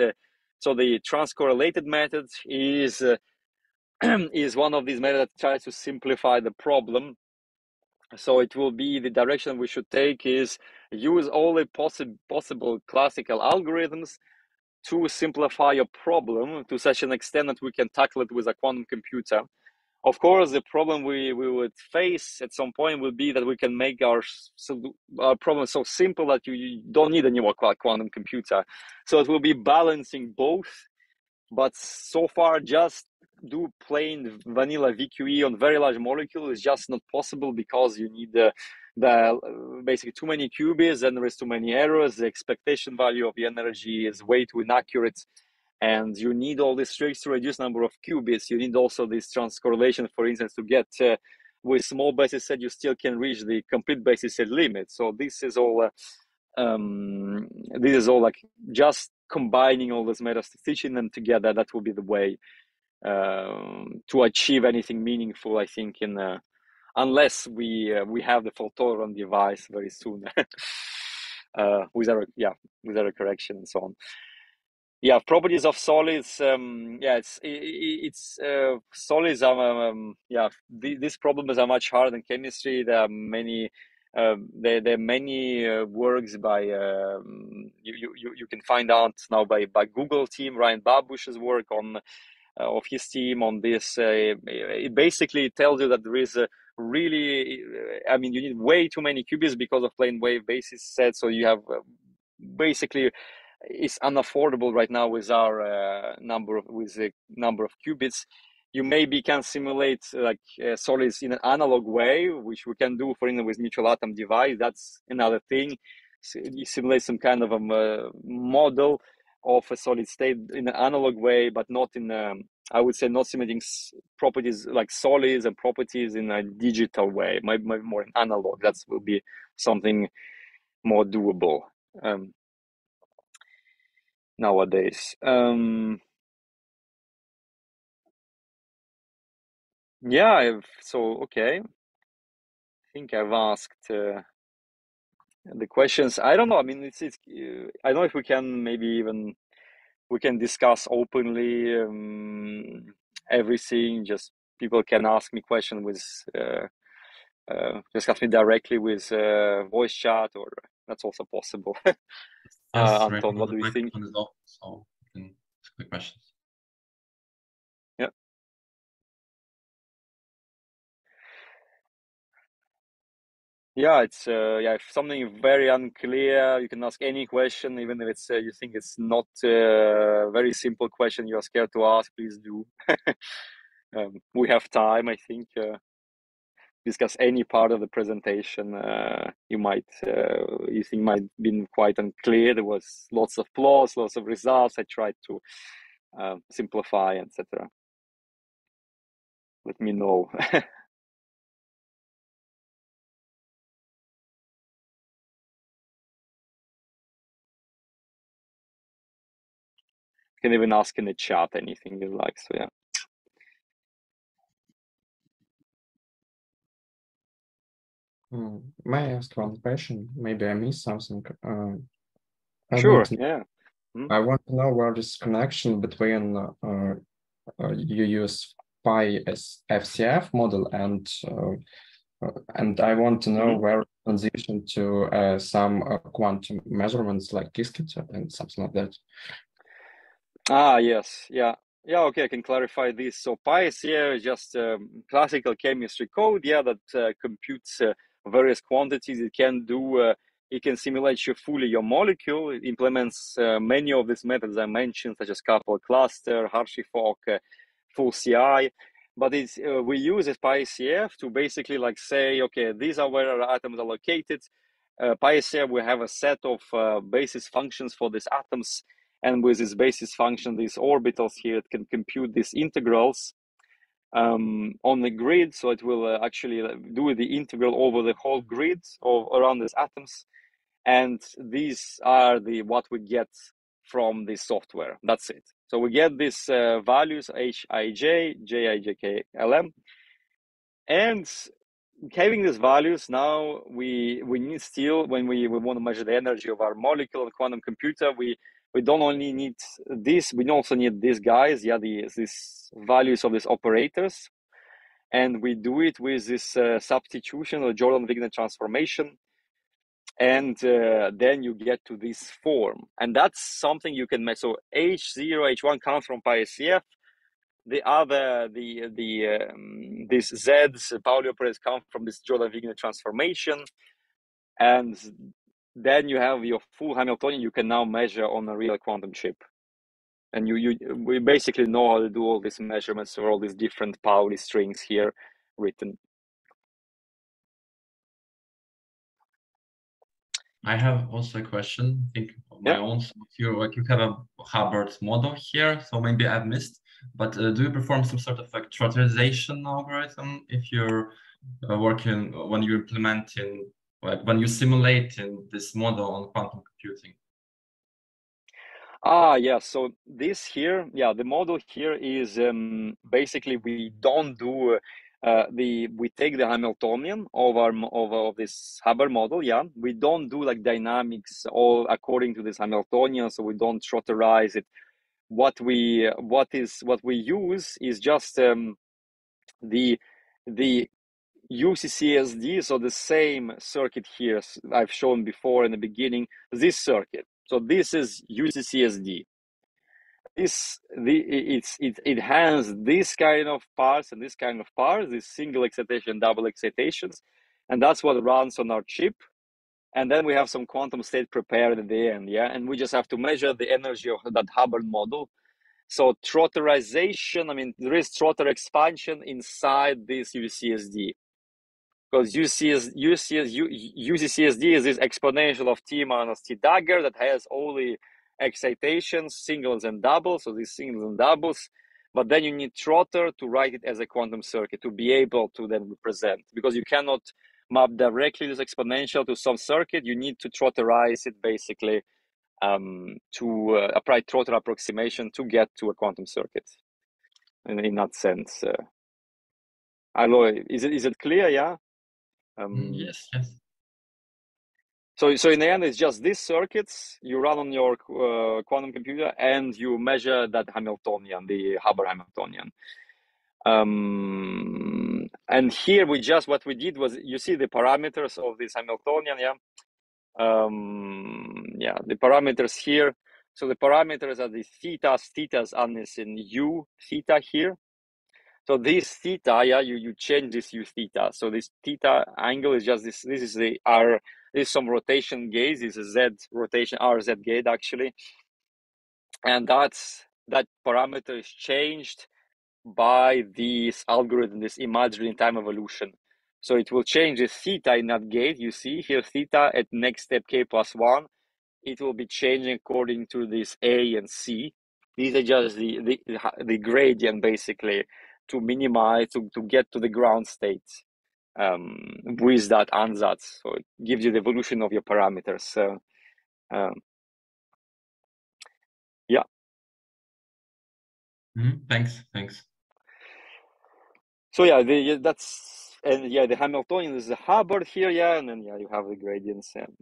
So the transcorrelated method is is one of these methods that tries to simplify the problem. So it will be the direction we should take is use all the possible classical algorithms to simplify a problem to such an extent that we can tackle it with a quantum computer. Of course, the problem we would face at some point will be that we can make our problem so simple that you don't need any more quantum computer. So it will be balancing both, but so far just do plain vanilla VQE on very large molecule is just not possible, because you need the basically too many qubits, and there is too many errors. The expectation value of the energy is way too inaccurate, and you need all these tricks to reduce number of qubits. You need also this transcorrelation, for instance, to get with small basis set you still can reach the complete basis set limit. So this is all like just combining all these methods, stitching them together. That will be the way to achieve anything meaningful, I think, in unless we have the fault tolerant device very soon with error correction and so on. Yeah, properties of solids. Yeah, it's solids are these problems are much harder than chemistry. There are many there are many works by you can find out now by Google team, Ryan Babush's work on of his team on this. It basically tells you that there is a really, I mean, you need way too many qubits because of plane wave basis set. So you have basically is unaffordable right now with our number of qubits. You maybe can simulate like solids in an analog way, which we can do, for instance, with neutral atom device. That's another thing. So you simulate some kind of a model of a solid state in an analog way, but not in I would say not simulating properties like solids and properties in a digital way, maybe more in analog. That will be something more doable nowadays. Yeah, okay. I think I've asked the questions. I don't know. I mean, it's I don't know if we can maybe even we can discuss openly everything. Just people can ask me questions with just ask me directly with voice chat, or that's also possible. Yes, right Anton, now what the do you think? microphone is off, so you can ask the questions. Yeah. Yeah, it's if something very unclear, you can ask any question, even if it's you think it's not a very simple question you are scared to ask. Please do. We have time, I think. Discuss any part of the presentation you think might been quite unclear. There was lots of flaws, lots of results. I tried to simplify, etc. Let me know. can even ask in the chat anything you like. So yeah. May I ask one question? Maybe I missed something. Sure. Yeah. I want to know where this connection between you use Pi as FCF model and I want to know where transition to some quantum measurements like Qiskit and something like that. Yes. Yeah. Yeah, okay, I can clarify this. So PySCF is just classical chemistry code, that computes various quantities. It can do, it can simulate fully your molecule. It implements many of these methods I mentioned, such as coupled cluster, Hartree-Fock, full CI. But it's we use this PySCF to basically like say, okay, these are where our atoms are located. PySCF, we have a set of basis functions for these atoms. And with this basis function, these orbitals here, it can compute these integrals on the grid. So it will actually do the integral over the whole grid around these atoms. And these are what we get from the software. That's it. So we get these values, Hij, Jij, Lm. And having these values, now we need still, when we want to measure the energy of our molecule and quantum computer, we don't only need this, we also need these guys, these values of these operators. And we do it with this substitution or Jordan-Wigner transformation. And then you get to this form. And that's something you can measure. So H0, H1 comes from PySCF. The other, these Z's, Pauli operators come from this Jordan-Wigner transformation. And then you have your full Hamiltonian you can now measure on a real quantum chip. And we basically know how to do all these measurements for all these different Pauli strings here written. I have also a question, I think of my own. So you have a Hubbard model here, so maybe I've missed, but do you perform some sort of like trotterization algorithm if you're working, when you're implementing, like when you simulate in this model on quantum computing? Yeah, so this here, the model here is basically we don't do we take the Hamiltonian of this Hubbard model, we don't do like dynamics all according to this Hamiltonian, so we don't trotterize it. What we use is just the UCCSD, so the same circuit here I've shown before in the beginning, this circuit. So this is UCCSD. It has this kind of parts and this kind of parts, this single excitation, double excitations, and that's what runs on our chip. And then we have some quantum state prepared at the end, and we just have to measure the energy of that Hubbard model. So trotterization, I mean, there is trotter expansion inside this UCSD. Because UCCSD is this exponential of T minus T dagger that has all the excitations, singles and doubles, so these singles and doubles. But then you need trotter to write it as a quantum circuit to be able to then represent. Because you cannot map directly this exponential to some circuit, you need to trotterize it basically to apply trotter approximation to get to a quantum circuit. In that sense. Aloy, is it clear, yeah? Yes. So in the end, it's just these circuits you run on your quantum computer, and you measure that Hamiltonian, the Hubbard Hamiltonian. And here what we did was, you see the parameters of this Hamiltonian, the parameters here. So the parameters are the thetas are in U theta here. So this theta, you change this U theta. So this theta angle is just this. This is the R. This is some rotation gauge. This is Z rotation, RZ gauge actually, and that parameter is changed by this algorithm, this imaginary time evolution. So it will change the theta in that gauge. You see here theta at next step k+1. It will be changing according to this A and C. These are just the gradient basically to minimize, to get to the ground state with that ansatz. So it gives you the evolution of your parameters. Thanks. So yeah, the Hamiltonian is the Hubbard here, and then you have the gradients, and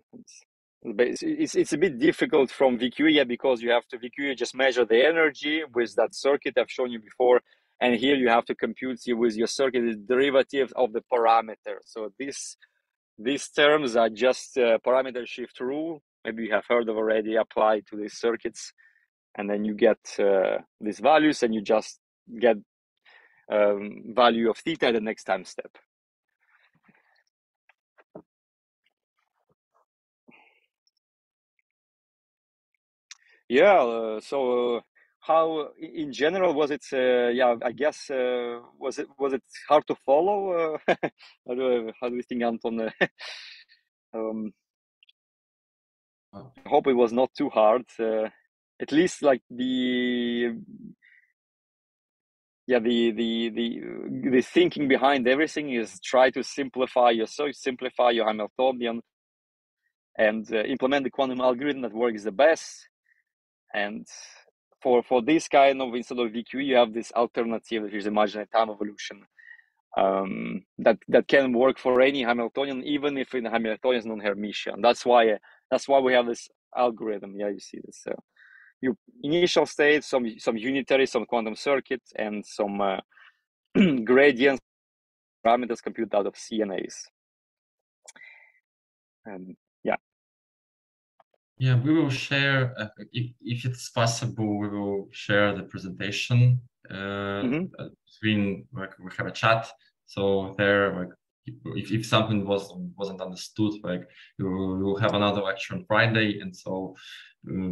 it's a bit difficult from VQ, because you have to VQ just measure the energy with that circuit I've shown you before, and here you have to compute with your circuit the derivative of the parameter. So these terms are just parameter shift rule. Maybe you have heard of already, applied to these circuits, and then you get these values, and you just get value of theta at the next time step. Yeah, so how in general was it? I guess was it hard to follow? How do you think, Anton? I hope it was not too hard. At least like the thinking behind everything is try to simplify your Hamiltonian, and implement the quantum algorithm that works the best. And for this kind of, instead of VQ, you have this alternative, which is imaginary time evolution, that can work for any Hamiltonian, even if in the Hamiltonian is non-Hermitian. That's why we have this algorithm. Yeah, you see this. You initial state, some unitary, some quantum circuit, and some gradients, parameters computed out of CNAs. Yeah, we will share, if it's possible, we will share the presentation between, like, we have a chat. So there, like, if something wasn't understood, like, we will have another lecture on Friday, and so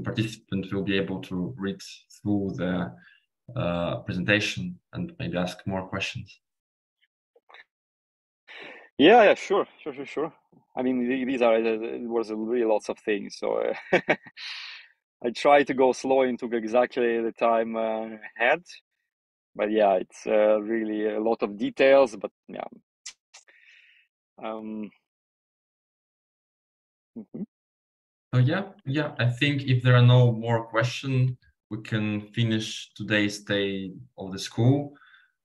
participants will be able to read through the presentation and maybe ask more questions. Yeah, sure. I mean, it was really lots of things, so I tried to go slow and took exactly the time ahead. But yeah, it's really a lot of details, but yeah. So yeah, I think if there are no more questions, we can finish today's day of the school.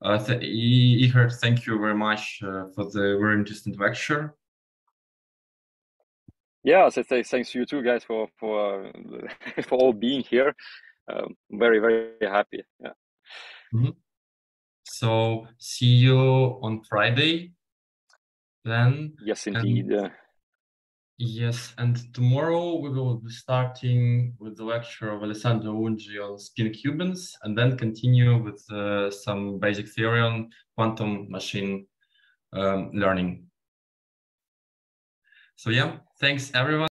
Igor, thank you very much for the very interesting lecture. Yeah, so thanks to you too, guys, for all being here. Very, very happy. Yeah. So see you on Friday then. Yes, indeed. Yes, and tomorrow we will be starting with the lecture of Alessandro Ungi on spin qubits, and then continue with some basic theory on quantum machine learning. So yeah, thanks everyone.